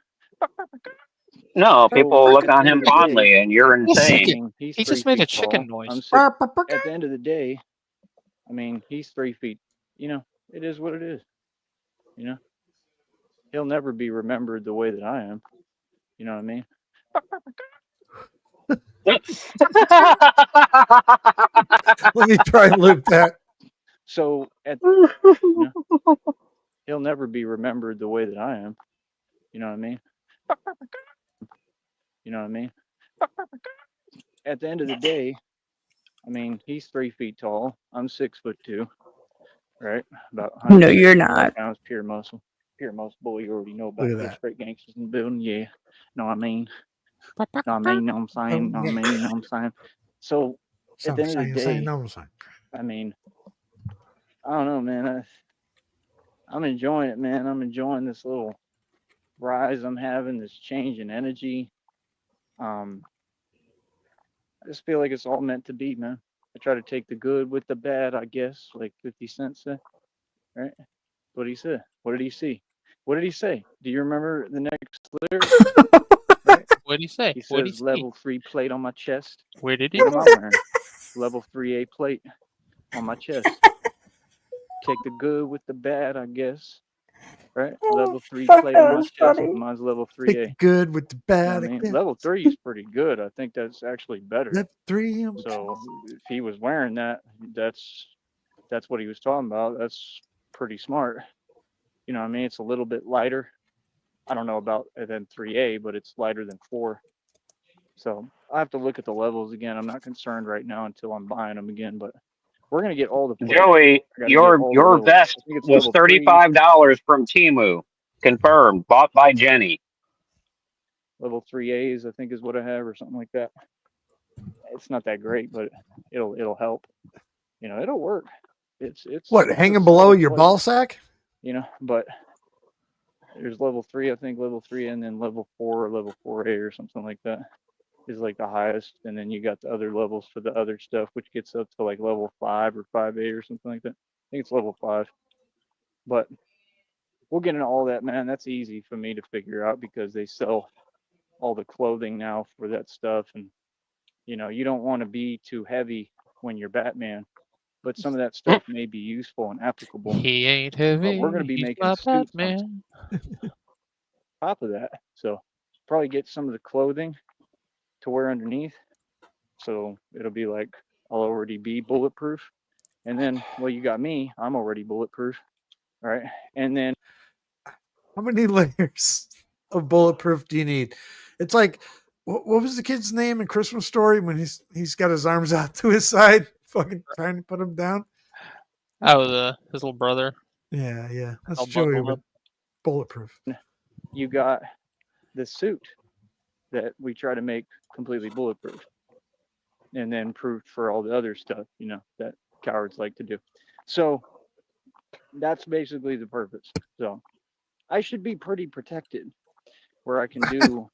No, So people look at the on end him of the day, fondly, and you're Wait a I insane. second. mean, he's He 3 just made a feet chicken tall. noise. I'm 6. At the end of the day, I mean, he's 3 feet. It is what it is. He'll never be remembered the way that I am. You know what I mean? Let me try and loop that. So he'll never be remembered the way that I am. You know what I mean? You know what I mean? At the end of the day, I mean, he's 3 feet tall. I'm 6'2", right? About No, you're 165 not. pounds, pure muscle. Pure muscle, boy. You already know Look about at this. that. Straight gangsters in the building. Yeah. Know what I mean? Know what I mean? Know what I'm saying? Know what I mean? Know what I'm saying? So at the end of the day, No sign. I mean, I don't know, man. I'm enjoying it, man. I'm enjoying this little rise I'm having, this change in energy. I just feel like it's all meant to be, man. I try to take the good with the bad, I guess, like 50 Cent said, right? What did he say? What did he see? What did he say? Do you remember the next lyric? Right? What did he say? He What did he says, say? level 3 plate on my chest. Where did he What am I say? wearing? Level 3A plate on my chest. Take the good with the bad, I guess. Right? Level 3 Fuck, plate that on my was chest. funny. Mine's level Take 3A. the good with the You know bad. what I mean? Again. Level 3 is pretty good. I think that's actually better. Left 3. So if he was wearing that, that's what he was talking about. That's pretty smart. You know what I mean? It's a little bit lighter. I don't know about than 3A, but it's lighter than 4. So I have to look at the levels again. I'm not concerned right now until I'm buying them again, but we're gonna get all the plates. Joey, I gotta get all the your levels. vest I think it's was level 3, $35 from Timu. Confirmed. Bought by Jenny. level 3As, I think is what I have, or something like that. It's not that great, but it'll help. It'll work. It's What, a hanging below solid your plate, ball sack? but there's level 3, I think level 3, and then level 4 or level 4A or something like that is like the highest, and then you got the other levels for the other stuff, which gets up to like level 5 or 5A or something like that. I think it's level 5, but we'll get into all that, man. That's easy for me to figure out because they sell all the clothing now for that stuff, and you don't want to be too heavy when you're Batman. but some of that stuff may be useful and applicable. He ain't heavy. But we're going to be he's making my suits on Batman. top of that. So probably get some of the clothing to wear underneath. So it'll be like I'll already be bulletproof. And then, well, you got me. I'm already bulletproof. All right. And then How many layers of bulletproof do you need? It's like, what was the kid's name in Christmas Story when he's got his arms out to his side, fucking trying to put him down? Oh, his little brother. Yeah. That's All Joey bundled with up. bulletproof. you got the suit that we try to make completely bulletproof and then proof for all the other stuff, that cowards like to do. So that's basically the purpose. So I should be pretty protected where I can do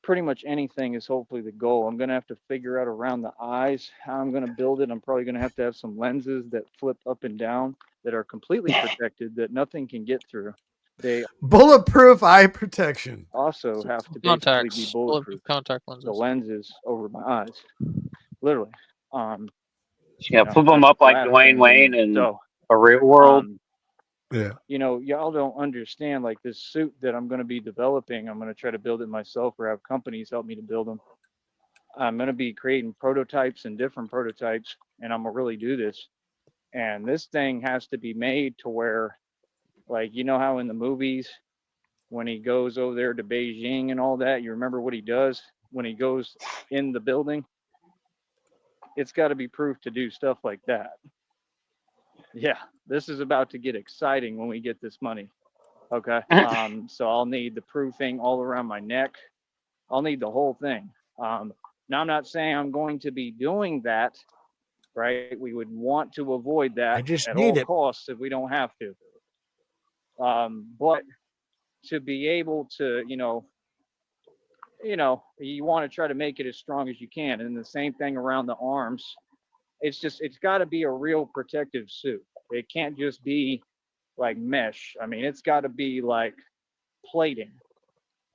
pretty much anything is hopefully the goal. I'm going to have to figure out around the eyes how I'm going to build it. I'm probably going to have some lenses that flip up and down that are completely protected that nothing can get through. They Bulletproof eye protection. also have to basically Contacts. be bulletproof. Contact lenses. The lenses over my eyes, literally. Yeah, flip them up like Dwayne Wayne in a real world. Yeah. Y'all don't understand, like this suit that I'm going to be developing, I'm going to try to build it myself or have companies help me to build them. I'm going to be creating prototypes and different prototypes, and I'm going to really do this. And this thing has to be made to where, like, how in the movies, when he goes over there to Beijing and all that, you remember what he does when he goes in the building? It's got to be proof to do stuff like that. Yeah, this is about to get exciting when we get this money. Okay. So I'll need the proofing all around my neck. I'll need the whole thing. Now I'm not saying I'm going to be doing that, right? We would want to avoid that at all costs if we don't have to. But to be able to, you want to try to make it as strong as you can. And the same thing around the arms. It's got to be a real protective suit. It can't just be like mesh. I mean, it's got to be like plating,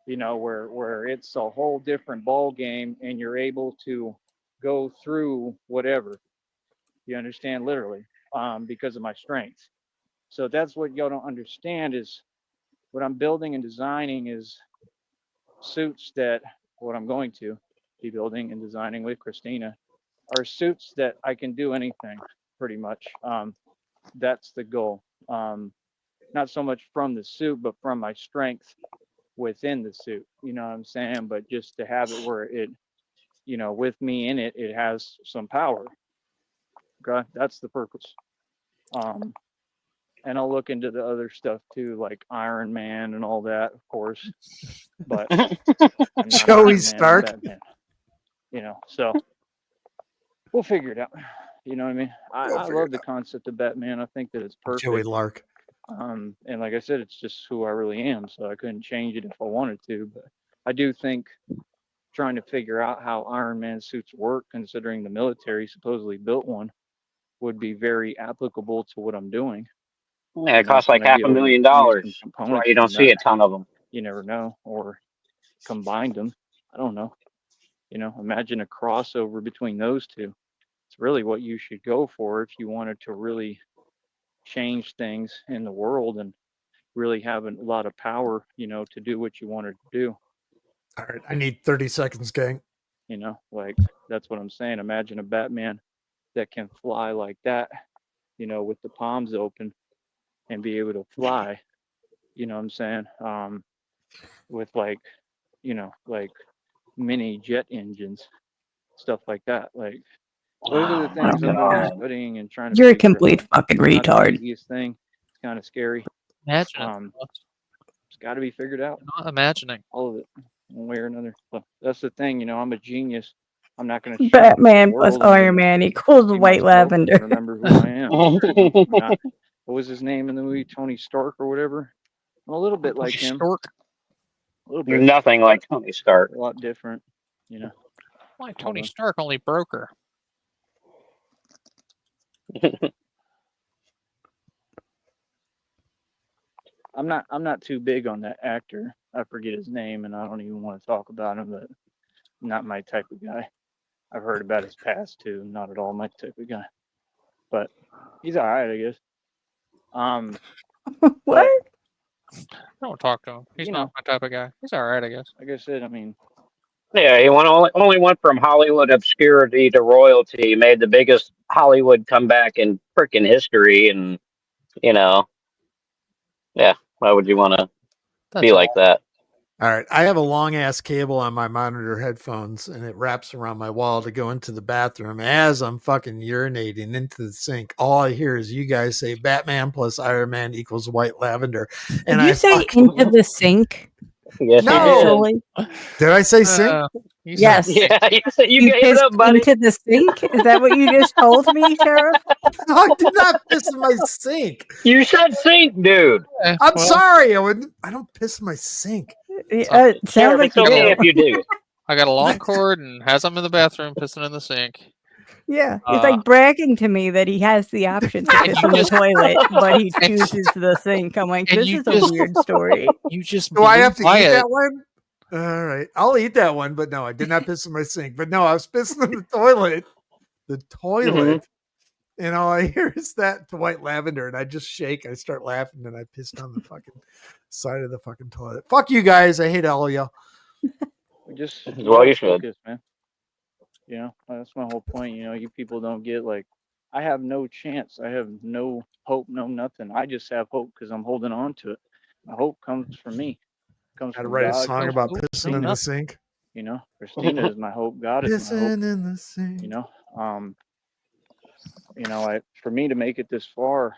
where it's a whole different ball game and you're able to go through whatever. You understand, literally, because of my strength. So that's what y'all don't understand is what I'm building and designing is suits that what I'm going to be building and designing with Christina are suits that I can do anything pretty much. That's the goal. Not so much from the suit, but from my strength within the suit. You know what I'm saying? But just to have it where it, with me in it, it has some power. Okay, that's the purpose. And I'll look into the other stuff too, like Iron Man and all that, of course. But Joey Stark. So we'll figure it out. You know what I mean? I love the concept of Batman. I think that it's perfect. Joey Lark. And like I said, it's just who I really am. So I couldn't change it if I wanted to. But I do think trying to figure out how Iron Man suits work, considering the military supposedly built one, would be very applicable to what I'm doing. Yeah, it costs like $500,000. That's why you don't see a ton of them. You never know. Or combined them. I don't know. Imagine a crossover between those two. It's really what you should go for if you wanted to really change things in the world and really have a lot of power, to do what you wanted to do. All right, I need 30 seconds, gang. Like that's what I'm saying. Imagine a Batman that can fly like that, with the palms open and be able to fly, you know what I'm saying? With like mini jet engines, stuff like that. Like those are the things I'm really studying and trying to You're a figure complete out. fucking Not the retard. easiest thing. It's kind of scary. Imagine It's got to be figured out. Not imagining. All of it, one way or another. But that's the thing, I'm a genius. I'm not going to Batman plus Iron Man equals White Lavender. Remember who I am. What was his name in the movie? Tony Stark or whatever. I'm a little bit like him. Stork. A little You're bit. nothing like Tony Stark. A lot different, Like Tony Stark, only broke her. I'm not too big on that actor. I forget his name, and I don't even want to talk about him. But not my type of guy. I've heard about his past too. Not at all my type of guy. but he's all right, I guess. What? But, I don't talk to him. He's you not know, my type of guy. He's all right, I guess. like I said, I mean, Yeah, he only went from Hollywood obscurity to royalty. Made the biggest Hollywood comeback in freaking history, and you know, yeah. Why would you want to be That's like all. that? All right. I have a long ass cable on my monitor headphones and it wraps around my wall to go into the bathroom as I'm fucking urinating into the sink. All I hear is you guys say Batman plus Iron Man equals white lavender. And Did you I say fucking, into the sink? Yes, he No! did. Actually, Did I say sink? You said yes. Yeah, you said you You gave it pissed up, buddy. into the sink? Is that what you just told me, Sheriff? No, I did not piss in my sink. You said sink, dude. I'm well, sorry. I don't piss in my sink. It sounds Sheriff, like it's you okay do. if you do. I got a long cord, and as I'm in the bathroom, pissing in the sink. Yeah, it's like bragging to me that he has the option to piss in the toilet, but he chooses the sink. I'm like, And this you is a just- weird story. You just Do I have to blew by eat it. that one? All right. I'll eat that one, but no, I did not piss in my sink. But no, I was pissing in the toilet. The toilet. And all I hear is that to white lavender, and I just shake. I start laughing, and I pissed on the fucking side of the fucking toilet. Fuck you guys. I hate all of y'all. just Well, you should. focus, man. You know, that's my whole point. You know, you people don't get like, I have no chance. I have no hope, no nothing. I just have hope because I'm holding on to it. My hope comes from me. Comes Got to from write a God. song Comes about from pissing in Christina. the sink. You know, Christina is my hope. God is my hope. Pissing in the sink. You know, for me to make it this far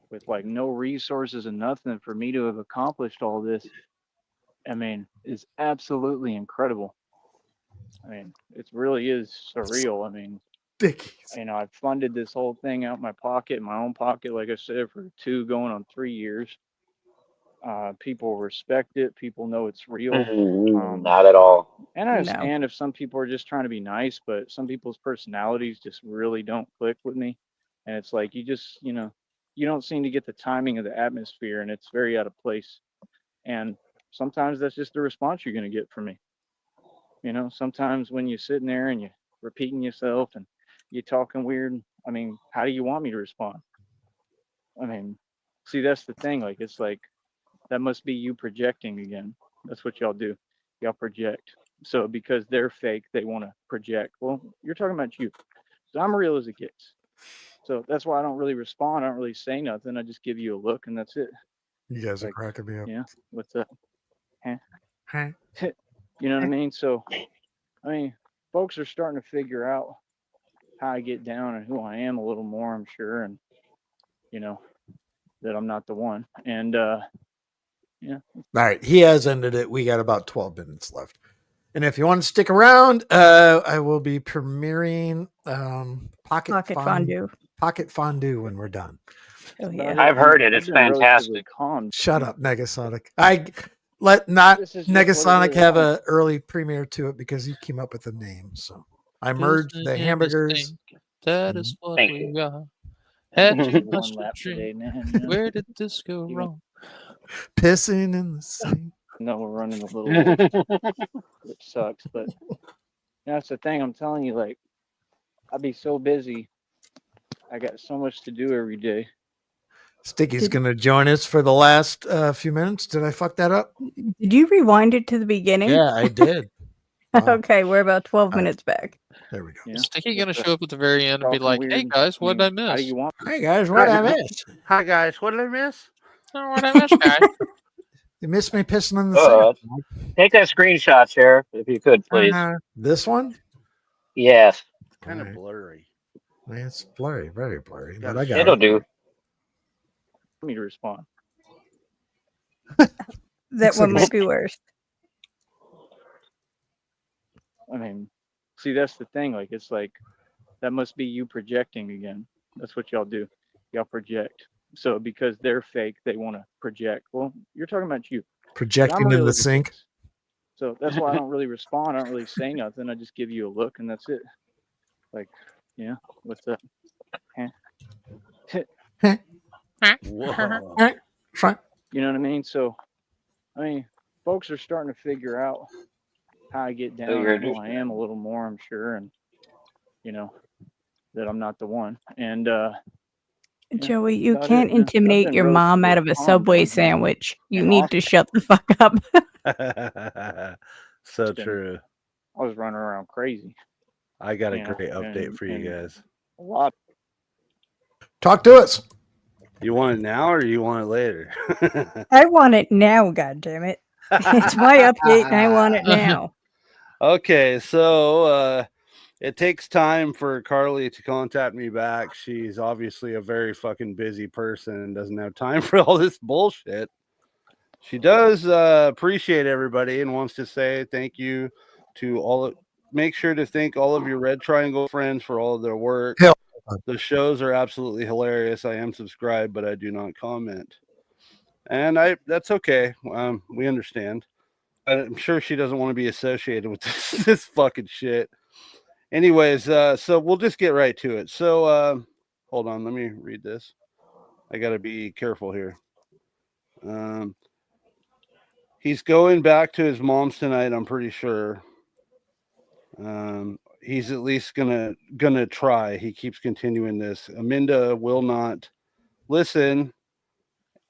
with like no resources and nothing, for me to have accomplished all this, I mean, is absolutely incredible. I mean, it really is surreal. I mean, Dickies. you know, I've funded this whole thing out my pocket, my own pocket, like I said, for 2 going on 3 years. People respect it. People know it's real. Not at all. And I No. understand if some people are just trying to be nice, but some people's personalities just really don't click with me. And it's like you just, you know, you don't seem to get the timing of the atmosphere, and it's very out of place. And sometimes that's just the response you're going to get from me. You know, sometimes when you're sitting there and you're repeating yourself and you're talking weird, I mean, how do you want me to respond? I mean, see, that's the thing. Like, it's like, that must be you projecting again. That's what y'all do. Y'all project. So because they're fake, they want to project. Well, you're talking about you. So I'm real as it gets. So that's why I don't really respond. I don't really say nothing. I just give you a look and that's it. You guys are Like, cracking me up. yeah, what's up? Huh? You know what I mean? So, I mean, folks are starting to figure out how I get down and who I am a little more, I'm sure. And, you know, that I'm not the one. And, yeah. All right. He has ended it. We got about 12 minutes left. And if you want to stick around, I will be premiering Pocket Fondue. Pocket Fondue when we're done. Oh, yeah. I've heard it. It's I've been relatively fantastic. calm. Shut up, Negasonic. I let not This is just what it Negasonic is. have a early premiere to it because he came up with a name. So I merged Pissing the in hamburgers. sink. That is what Thank we you. got. Had too much One to lap drink. today, man. You know? Where did this go Even- wrong? Pissing in the sink. No, we're running a little late, which sucks. But that's the thing. I'm telling you, like, I'd be so busy. I got so much to do every day. Sticky's going to join us for the last few minutes. Did I fuck that up? Did you rewind it to the beginning? Yeah, I did. Wow. Okay, we're about 12 All right. minutes back. There we go. Yeah. Is Sticky gonna With the show up at the very end and be talking like, weird, "Hey guys, what did I miss? How do you want? Hey guys, what I miss? Hi guys, what did I miss? Oh, what did I miss, guys?" You missed me pissing in the sink. Take that screenshot, Sheriff, if you could, please. This one? Yes, Kind of Alright. blurry. It's blurry, very blurry. But Gotta I got it'll it. do. Me to respond. That Looks one like might be worse. I mean, see, that's the thing. Like, it's like, that must be you projecting again. That's what y'all do. Y'all project. So because they're fake, they want to project. Well, you're talking about you. projecting I'm in real the as it sink. gets. So that's why I don't really respond. I don't really say nothing. I just give you a look and that's it. Like, yeah, what's up? Whoa. Fine. You know what I mean? So, I mean, folks are starting to figure out how I get down you're and who just- I am a little more, I'm sure. And, you know, that I'm not the one. And Joey, you about can't it. I've intimidate been your mom relatively out of a calm Subway down here sandwich. You in need to Austin. shut the fuck up. So Been- true. I was running around crazy. I got a you know, great update and- for you and guys. A lot. Talk to us. You want it now or you want it later? I want it now, goddammit. It's my update and I want it now. Okay, so it takes time for Carly to contact me back. She's obviously a very fucking busy person and doesn't have time for all this bullshit. She does appreciate everybody and wants to say thank you to all. Make sure to thank all of your Red Triangle friends for all of their work. Hell. The shows are absolutely hilarious. I am subscribed, but I do not comment. And that's okay. We understand. I'm sure she doesn't want to be associated with this fucking shit. Anyways, so we'll just get right to it. So hold on, let me read this. I gotta be careful here. He's going back to his mom's tonight, I'm pretty sure. He's at least gonna try. He keeps continuing this. Aminda will not listen.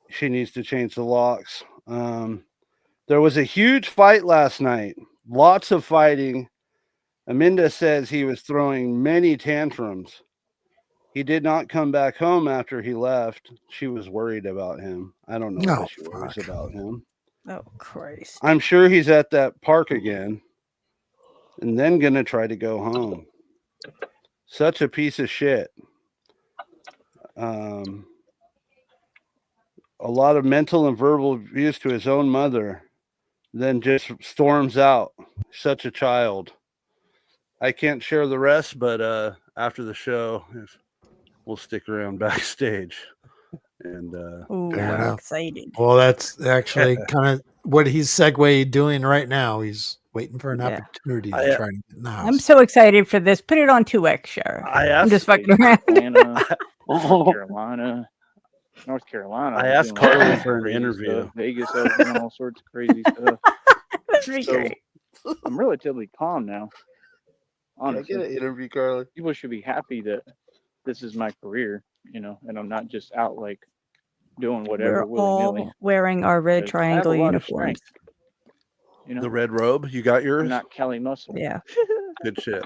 She needs to change the locks. There was a huge fight last night. Lots of fighting. Aminda says he was throwing many tantrums. He did not come back home after he left. She was worried about him. I don't know why she worries about him. Oh, Christ. I'm sure he's at that park again and then going to try to go home. Such a piece of shit. A lot of mental and verbal abuse to his own mother, then just storms out. Such a child. I can't share the rest, but after the show, we'll stick around backstage. And Ooh, I'm excited. Well, that's actually kind of what he's segue doing right now. He's waiting for an Yeah. opportunity to try and get in the house. I'm so excited for this. Put it on 2X, Sheriff. I'm just fucking around. North Carolina. I asked Carly for an interview. Stuff. Vegas, I was doing all sorts of crazy stuff. That'd be great. I'm relatively calm now. Honestly, can I get an interview, Carly? People should be happy that this is my career, and I'm not just out like doing whatever. We're all wearing our red triangle uniforms. The red robe, you got yours? I'm not Kelly Muscle. Yeah. Good shit.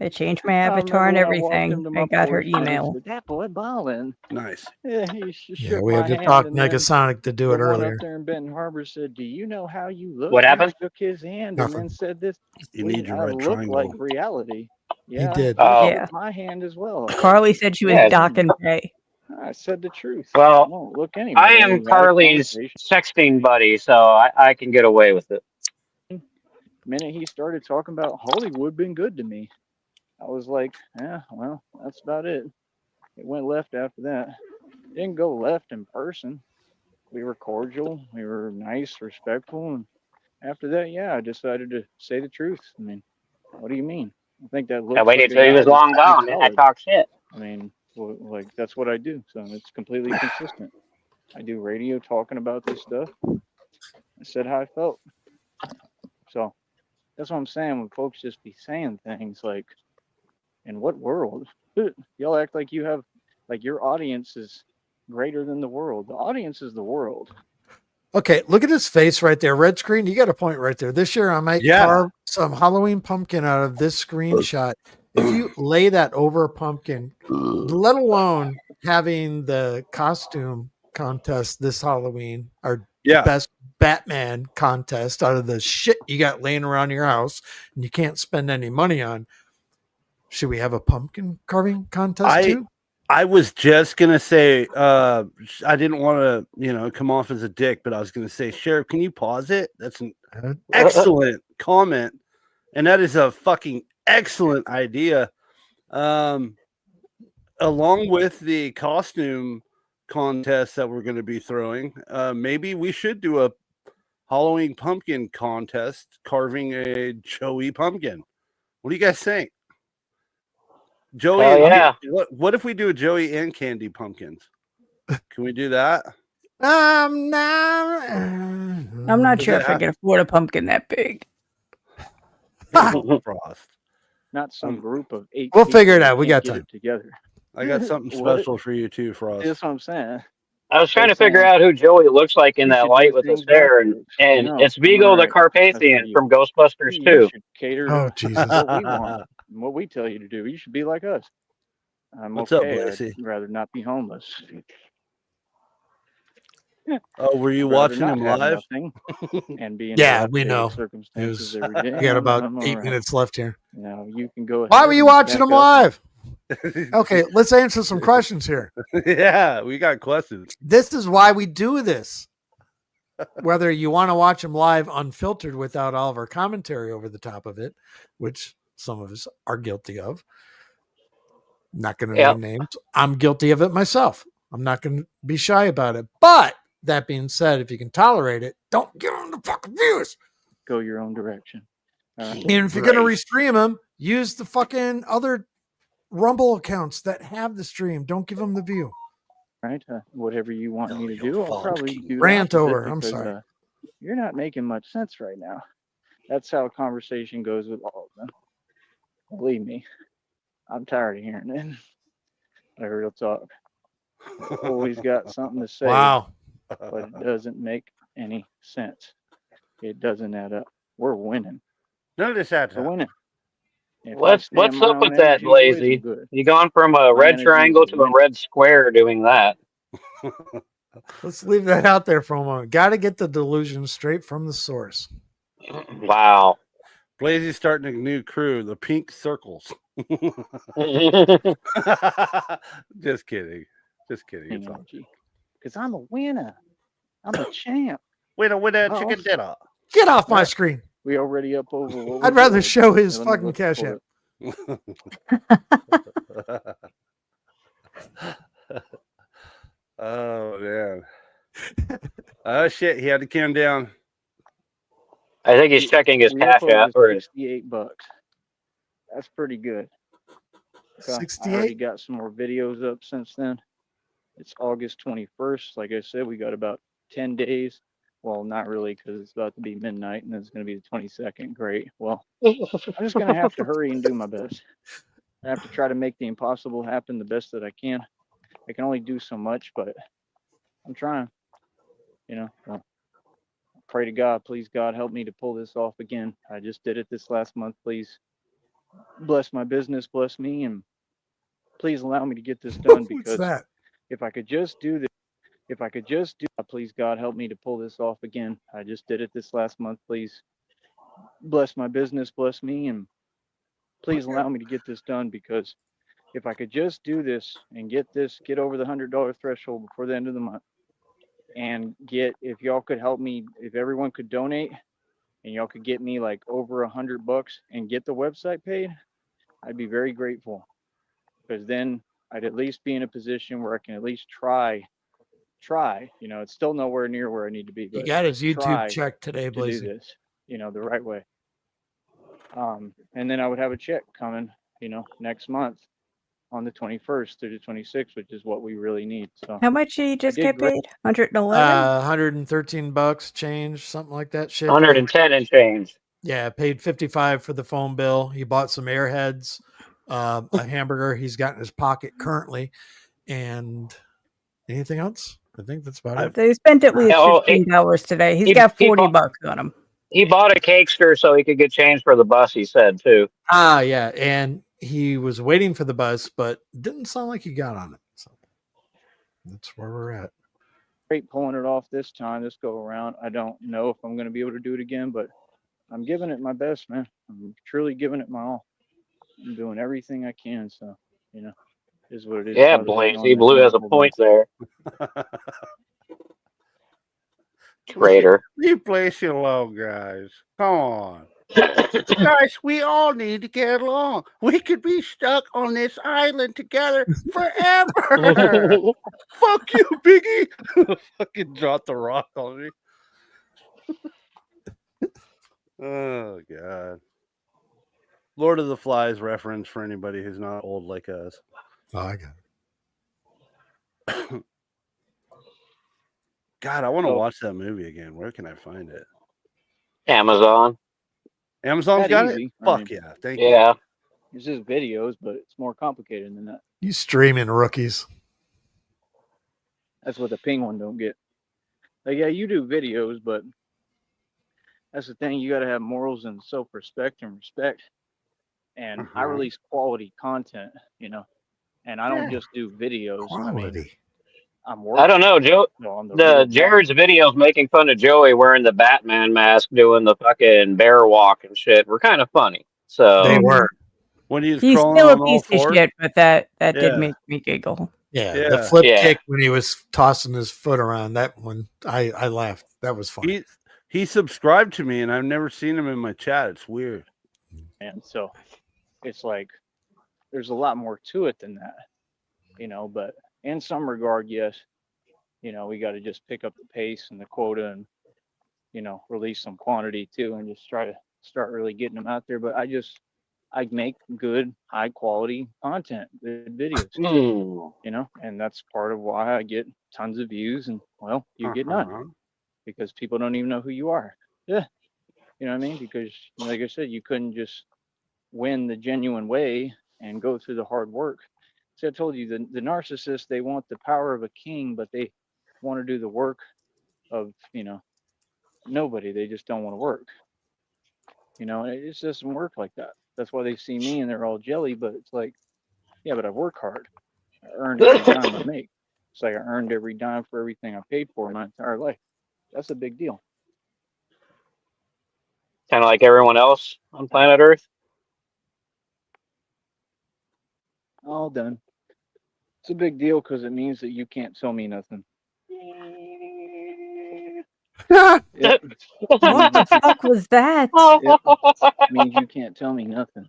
I changed my avatar and everything. I got her email. That boy balling. Nice. Yeah, he Yeah, we had to talk Negasonic to do it the one earlier. up there in Benton Harbor said, "Do you know how you look?" What happened? He shook his hand Nothing. and then said this. You need your I red look triangle. like reality. Yeah, did. Oh. Yeah. my hand as well. Carly said she was Yeah. docking pay. I said the truth. Well, I won't look anyway. I We am had a Carly's conversation. sexting buddy, so I can get away with it. The minute he started talking about Hollywood being good to me, I was like, yeah, well, that's about it. It went left after that. It didn't go left in person. We were cordial. We were nice, respectful. And after that, yeah, I decided to say the truth. I mean, what do you mean? I think that looks I waited like a till he was guy long that's gone and I solid. talk shit. I mean, well, like, that's what I do. So it's completely consistent. I do radio talking about this stuff. I said how I felt. So that's what I'm saying when folks just be saying things like, in what world? Y'all act like you have, like your audience is greater than the world. The audience is the world. Okay, look at his face right there. Red screen, you got a point right there. This year I might carve some Halloween pumpkin out of this screenshot. If you lay that over a pumpkin, let alone having the costume contest this Halloween, our best Batman contest out of the shit you got laying around your house and you can't spend any money on, should we have a pumpkin carving contest too? I was just gonna say, I didn't want to, come off as a dick, but I was gonna say, Sheriff, can you pause it? That's an excellent comment, and that is a fucking excellent idea. Along with the costume contest that we're going to be throwing, maybe we should do a Halloween pumpkin contest, carving a Joey pumpkin. What do you guys think? Joey, yeah. What if we do a Joey and Candy pumpkins? Can we do that? I'm not sure if I can afford a pumpkin that big. Frost. not some group of 8. We'll figure it people that out. We can't got get time. it together. I got something What? special for you too, Frost. That's what I'm saying. I was trying to They're figure saying out who Joey looks like in you that should light do with his things hair, backwards. and No, it's I'm Beagle the alright. I tell Carpathian you, from Ghostbusters you 2. should cater Oh, to Jesus. what we want, and what we tell you to do. You should be like us. I'm What's up, okay. Lacey? I'd rather not be homeless. Oh, were you I'd rather watching not him have live? nothing and be in Yeah, we dilapidated know. circumstances every We day. got about I'm 8 alright. minutes left here. Now you can go ahead. Why were you and watching back him up. live? Okay, let's answer some questions here. Yeah, we got questions. This is why we do this. Whether you want to watch him live unfiltered without all of our commentary over the top of it, which some of us are guilty of. Not going to Yep. name names. I'm guilty of it myself. I'm not going to be shy about it. But that being said, if you can tolerate it, don't give them the fucking views. Go your own direction. And if you're going to restream them, use the fucking other Rumble accounts that have the stream. Don't give them the view. Right? Whatever you want me to do, I'll probably do the Rant opposite over. I'm because, sorry. you're not making much sense right now. That's how a conversation goes with all of them. Believe me, I'm tired of hearing it. A real talk. Always got something to say, Wow. but it doesn't make any sense. It doesn't add up. We're winning. Notice that. We're winning. If I What's stay on my up own with that, energy, boys, I'm Blazy? good. You gone from a My red energy triangle is to a winning. red square doing that. Let's leave that out there for a moment. Got to get the delusion straight from the source. Wow. Blazy's starting a new crew, the Pink Circles. Just kidding. Just kidding. It's all. Energy. Because I'm a winner. I'm a champ. Winner, Oh. chicken dinner. Get off my screen. We already up over what I'd we rather was. show his Let me fucking look cash for app. it. Oh, man. Oh, shit. He had to calm down. I think he's checking his We cash up over app. Or $68. That's pretty good. Okay, I 68? already got some more videos up since then. It's August 21st. Like I said, we got about 10 days. Well, not really, because it's about to be midnight and it's going to be the 22nd. Great. Well, I'm just going to have to hurry and do my best. I have to try to make the impossible happen the best that I can. I can only do so much, but I'm trying. You know, well, pray to God, please God, help me to pull this off again. I just did it this last month. Please bless my business, bless me, and please allow me to get this done What's because that? if I could just do this, please God, help me to pull this off again. I just did it this last month. Please bless my business, bless me, and please allow me to get this done because if I could just do this and get over the $100 threshold before the end of the month and if y'all could help me, if everyone could donate and y'all could get me like over $100 and get the website paid, I'd be very grateful because then I'd at least be in a position where I can at least try, it's still nowhere near where I need to be, but He got his YouTube try check today, to do Blaze. this, the right way. And then I would have a check coming, next month on the 21st through the 26th, which is what we really need. So How much did he just did get great. paid? 111? $113 change, something like that shit. 110 and change. Yeah, paid $55 for the phone bill. He bought some Airheads, a hamburger he's got in his pocket currently, and anything else? I think that's about it. So he spent at least Oh, $15 today. He's he- got he $40 bought- on him. He bought a cakester so he could get change for the bus, he said, too. Ah, yeah, and he was waiting for the bus, but didn't sound like he got on it. So that's where we're at. Great pulling it off this go around. I don't know if I'm going to be able to do it again, but I'm giving it my best, man. I'm truly giving it my all. I'm doing everything I can. So, is what it is. Yeah, By the way, Blazy on Blue that has a note, point there. Traitor. Leave Blazy alone, guys. Come on. Guys, we all need to get along. We could be stuck on this island together forever. Fuck you, Biggie. Fucking drop the rock on me. Oh, God. Lord of the Flies reference for anybody who's not old like us. Oh, I got it. God, I want to watch that movie again. Where can I find it? Amazon. Amazon's That got easy. it? I Fuck mean, yeah. Thank you. Yeah. It's just videos, but it's more complicated than that. You streaming rookies. That's what the ping one don't get. Like, yeah, you do videos, but that's the thing. You got to have morals and self-respect and respect. And I release quality content, you know, and I don't just do videos. I mean, Quality. I'm working. I don't know, Joe. On the The real Jared's videos making fun of Joey wearing the Batman mask, doing the fucking bear walk and shit were kind of funny. So They were. When he was He's crawling still a on all piece of fours. shit, but that did Yeah. make me giggle. Yeah, Yeah. the flip Yeah. kick when he was tossing his foot around, that one, I laughed. That was funny. He subscribed to me, and I've never seen him in my chat. It's weird. And so it's like there's a lot more to it than that, you know, but in some regard, yes, you know, we got to just pick up the pace and the quota and, you know, release some quantity too and just try to start really getting them out there. But I make good, high quality content, good videos, you know, and that's part of why I get tons of views and, well, you get none because people don't even know who you are. Yeah. You know what I mean? Because, like I said, you couldn't just win the genuine way and go through the hard work. See, I told you the narcissists, they want the power of a king, but they want to do the work of, you know, nobody. They just don't want to work. You know, and it just doesn't work like that. That's why they see me and they're all jelly, but it's like, yeah, but I work hard. I earned every dime I make. It's like I earned every dime for everything I paid for my entire life. That's a big deal. kind of like everyone else on planet Earth. All done. It's a big deal because it means that you can't tell me nothing. Yep. What the fuck was that? Yep. Means you can't tell me nothing.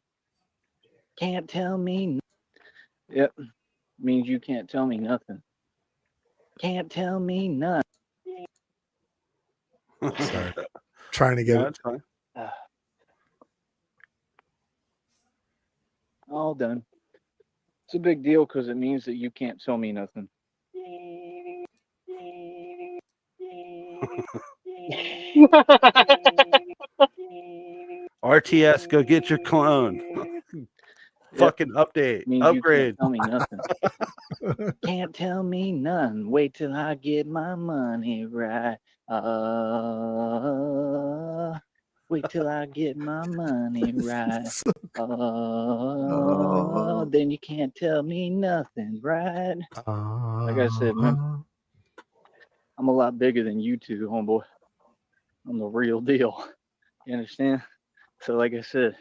Can't tell me. Yep. Means you can't tell me nothing. Can't tell me nothing. Sorry. Trying to get No, it. it's fine. All done. It's a big deal because it means that you can't tell me nothing. RTS, go get your clone. Fucking update. Means Upgrade. you can't tell me nothing. Can't tell me nothing. Wait till I get my money right. Wait till I get my money right. Then you can't tell me nothing, right? Like I said, man, I'm a lot bigger than you two, homeboy. I'm the real deal. You understand? So, like I said,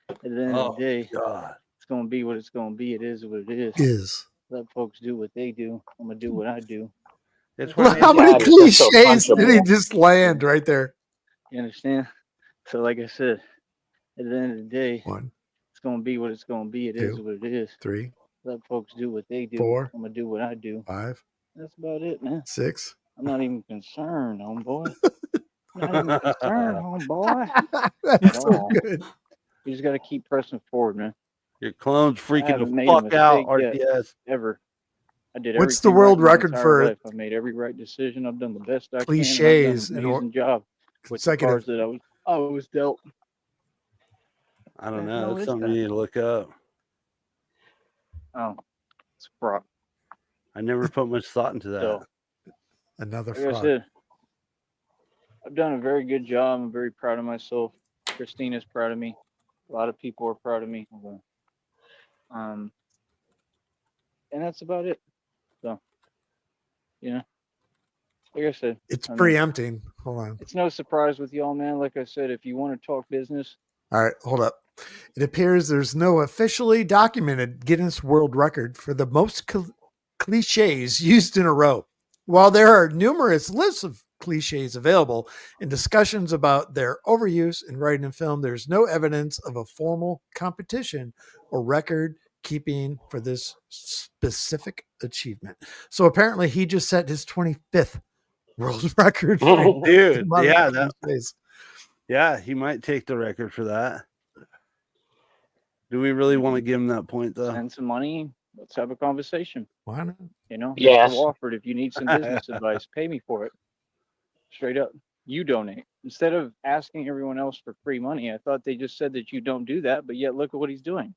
at the end of the day, it's gonna be what it's gonna be. It is what it is. Let folks do what they do. I'm gonna do what I do. That's How many cliches did he just land right there? You understand? So, like I said, at the end of the day, One, it's gonna be what it's gonna be. It is what it is. 3, Let folks do what they do. 4, I'm gonna do what I do. 5. That's about it, man. 6. I'm not even concerned, homeboy. Not even concerned, homeboy. That's so good. You just got to keep pressing forward, man. Your clone's I freaking haven't the made a fuck out, mistake yet, RTS. ever. I did What's everything the world right my record entire for life. I made every right decision. I've done the best I cliches can. and I've done an amazing job with the cards that I was dealt. I don't The know. hell That's is something that? you need to look up. Oh, it's a prop. I never put much thought into that. So, Another like I fraud. said, I've done a very good job. I'm very proud of myself. Christina's proud of me. A lot of people are proud of me. And that's about it. So, you know, like I said, It's I mean, preempting. Hold on. it's no surprise with y'all, man. Like I said, if you want to talk business, All right, hold up. It appears there's no officially documented Guinness World Record for the most cliches used in a row. While there are numerous lists of cliches available and discussions about their overuse in writing and film, there's no evidence of a formal competition or record keeping for this specific achievement. So apparently he just set his 25th world record. For Dude, yeah, cliches. yeah, he might take the record for that. Do we really want to give him that point, though? send some money. Let's have a conversation. Why not? You know, Yes. Mr. Wofford, if you need some business advice, pay me for it. Straight up. You donate. Instead of asking everyone else for free money, I thought they just said that you don't do that, but yet look at what he's doing.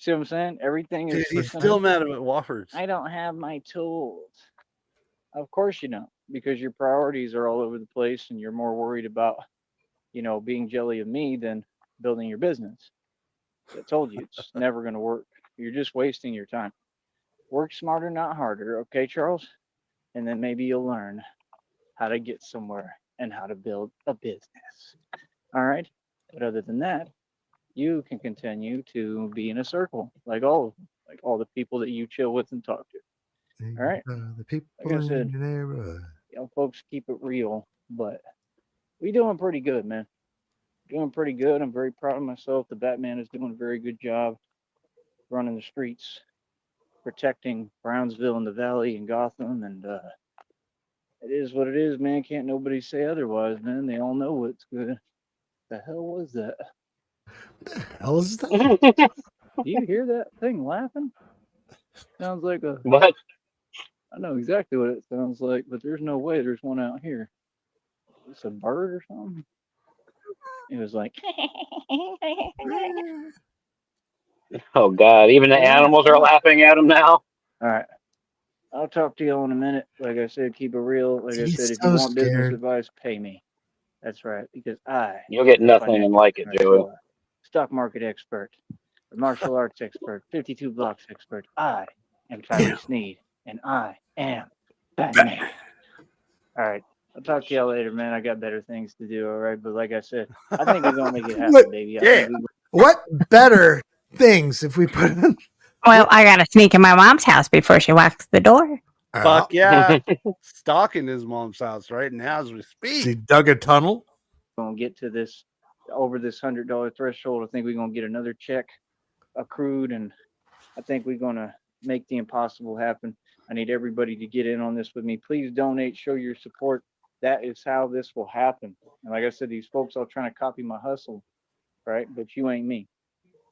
See what I'm saying? Everything is. Dude, he's still mad about Wofford's. I don't have my tools. Of course you don't, because your priorities are all over the place, and you're more worried about, being jelly of me than building your business. I told you it's never going to work. You're just wasting your time. Work smarter, not harder, okay, Charles? And then maybe you'll learn how to get somewhere and how to build a business. All right? But other than that, you can continue to be in a circle like all of them, like all the people that you chill with and talk to. All right? The people Like I said, in your neighborhood. Folks, keep it real, but we doing pretty good, man. Doing pretty good. I'm very proud of myself. The Batman is doing a very good job running the streets, protecting Brownsville and the Valley and Gotham, and it is what it is, man. Can't nobody say otherwise, man. They all know what's good. The hell was that? What the hell is that? Do you hear that thing laughing? Sounds like a. What? I know exactly what it sounds like, but there's no way there's one out here. It's a bird or something. It was like. Oh God! Even the animals are laughing at him now. All right. I'll talk to y'all in a minute. Like I said, keep it real. Like I He's said, if so you want business scared. advice, pay me. That's right, because You'll get nothing and like it, Joey. Stock market expert, a martial arts expert, 52 blocks expert. I am Tyree Sneed, and I am Batman. All right. I'll talk to y'all later, man. I got better things to do, all right? But like I said, I think we're going to make it happen, baby. What better things if we put in? Well, I got to sneak in my mom's house before she walks the door. Fuck yeah. Stalking his mom's house right now as we speak. He dug a tunnel. Going to get to this, over this $100 threshold. I think we're going to get another check accrued, and I think we're going to make the impossible happen. I need everybody to get in on this with me. Please donate, show your support. That is how this will happen. And like I said, these folks are trying to copy my hustle, right? But you ain't me.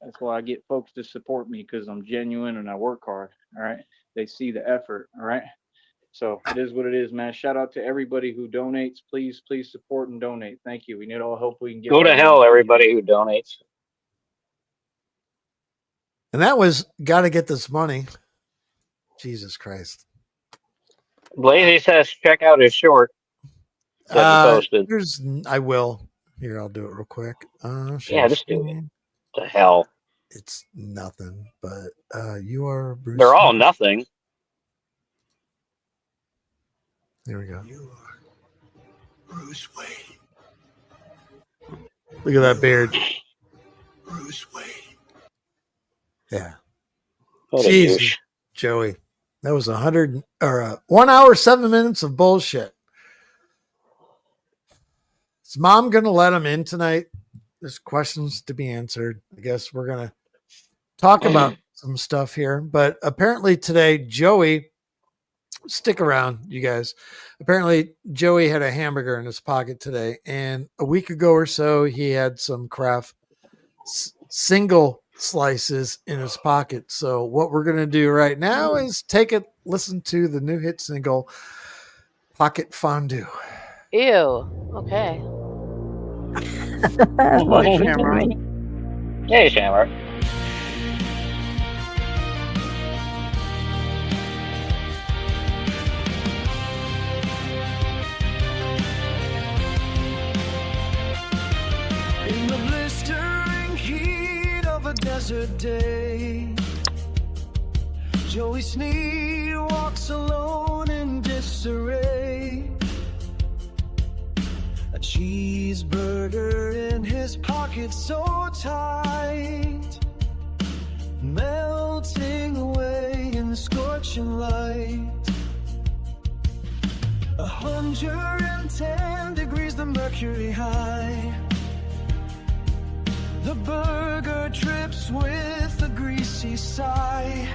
That's why I get folks to support me, because I'm genuine and I work hard. All right. They see the effort. All right. So it is what it is, man. Shout out to everybody who donates. Please support and donate. Thank you. We need all help we can get. Go to hell, everybody who donates. And that was got to get this money. Jesus Christ. Blazy says check out his short that he posted. I will. Here, I'll do it real quick. Yeah, just do it. The hell. It's nothing, but you are Bruce. They're all nothing. There we go. You are Bruce Wayne. Look at that beard. Bruce Wayne. Yeah. Jeez, Joey. That was 1 hour, 7 minutes of bullshit. Is Mom going to let him in tonight? There's questions to be answered. I guess we're going to talk about some stuff here. But apparently today, Joey, stick around, you guys. Apparently, Joey had a hamburger in his pocket today. And a week ago or so, he had some Kraft single slices in his pocket. So what we're going to do right now is take it, listen to the new hit single, Pocket Fondue. Ew. Okay. Hey, Shamrock. Hey, Shamrock. In the blistering heat of a desert day, Joey Sneed walks alone in disarray. A cheeseburger in his pocket so tight, melting away in the scorching light. 110 degrees, the mercury high. The burger drips with a greasy sigh.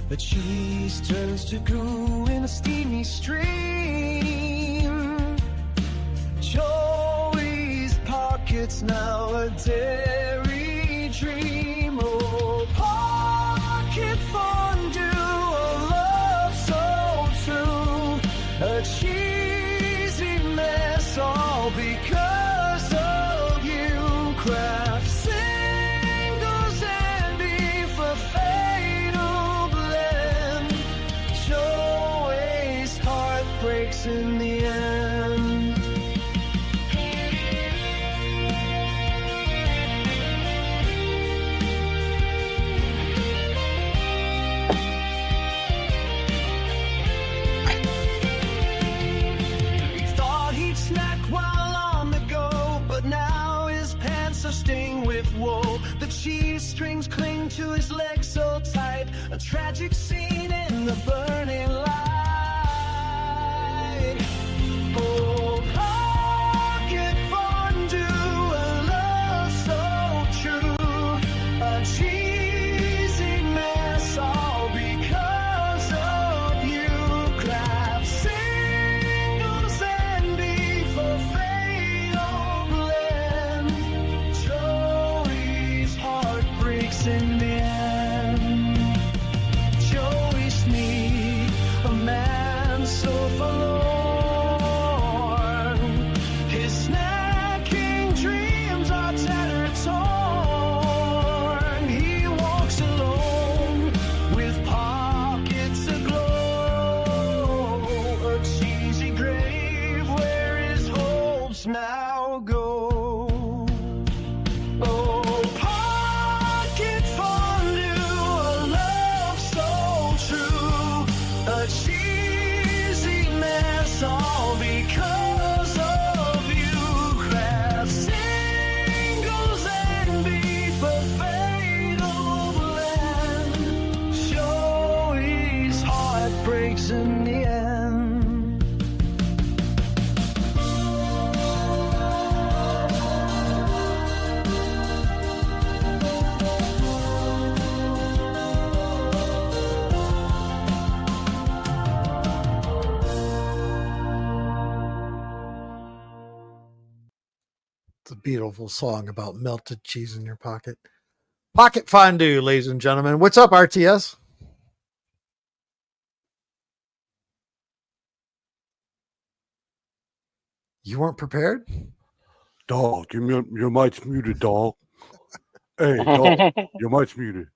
The cheese turns to goo in a steamy stream. Joey's pocket's now a dairy dream. Oh, pocket fondue, a love so true. A cheesy mess, all because of you. Kraft singles breaks in the end. He thought he'd snack while on the go, but now his pants are stained with wool. The cheese strings cling to his legs so tight. A tragic scene in the burning light. Oh, pocket fondue, a love so true. A cheesy mess, all because of you. Craft singles and beef, a fatal blend. Joey's heart breaks in the end. Joey Sneed, a man so forlorn. His snacking dreams are tattered, torn. He walks alone with pockets aglow. A cheesy grave where his hopes now go. Oh, pocket fondue, a love so true. A cheesy mess, all because of you. Craft singles and beef, a fatal blend. Joey's heart breaks in the end. It's a beautiful song about melted cheese in your pocket. Pocket fondue, ladies and gentlemen. What's up, RTS? You weren't prepared? Dog, your mic's muted, dog. Hey, dog, your mic's muted.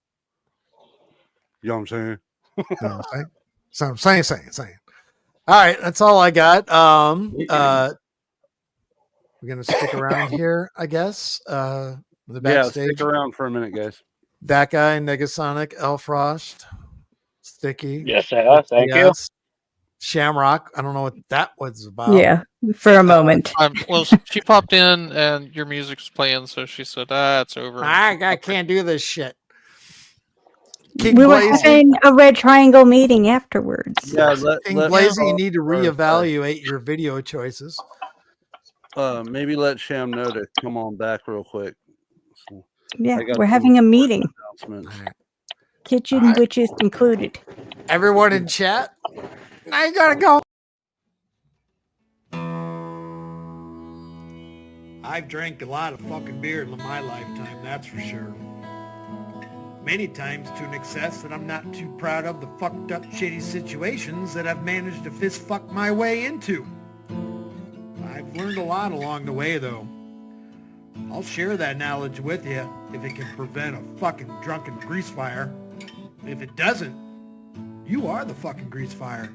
You know what I'm saying? You know what I'm saying? So I'm saying. All right, that's all I got. We're gonna stick around here, I guess. The Yeah, backstage. stick around for a minute, guys. That guy, Negasonic, Elfrost, Sticky. Yes, sir. Thank you. yes, Shamrock. I don't know what that was about. Yeah, for a moment. Well, she popped in and your music was playing, so she said, it's over. I can't do this shit. We were having a red triangle meeting afterwards. Yeah, King Blazy, you need to reevaluate your video choices. Maybe let Sham know to come on back real quick. So, Yeah, we're having a meeting. Kitchen witches included. Everyone in chat, now you gotta go. I've drank a lot of fucking beer in my lifetime, that's for sure. Many times to an excess that I'm not too proud of the fucked up shitty situations that I've managed to fist fuck my way into. I've learned a lot along the way though. I'll share that knowledge with you if it can prevent a fucking drunken grease fire. If it doesn't, you are the fucking grease fire.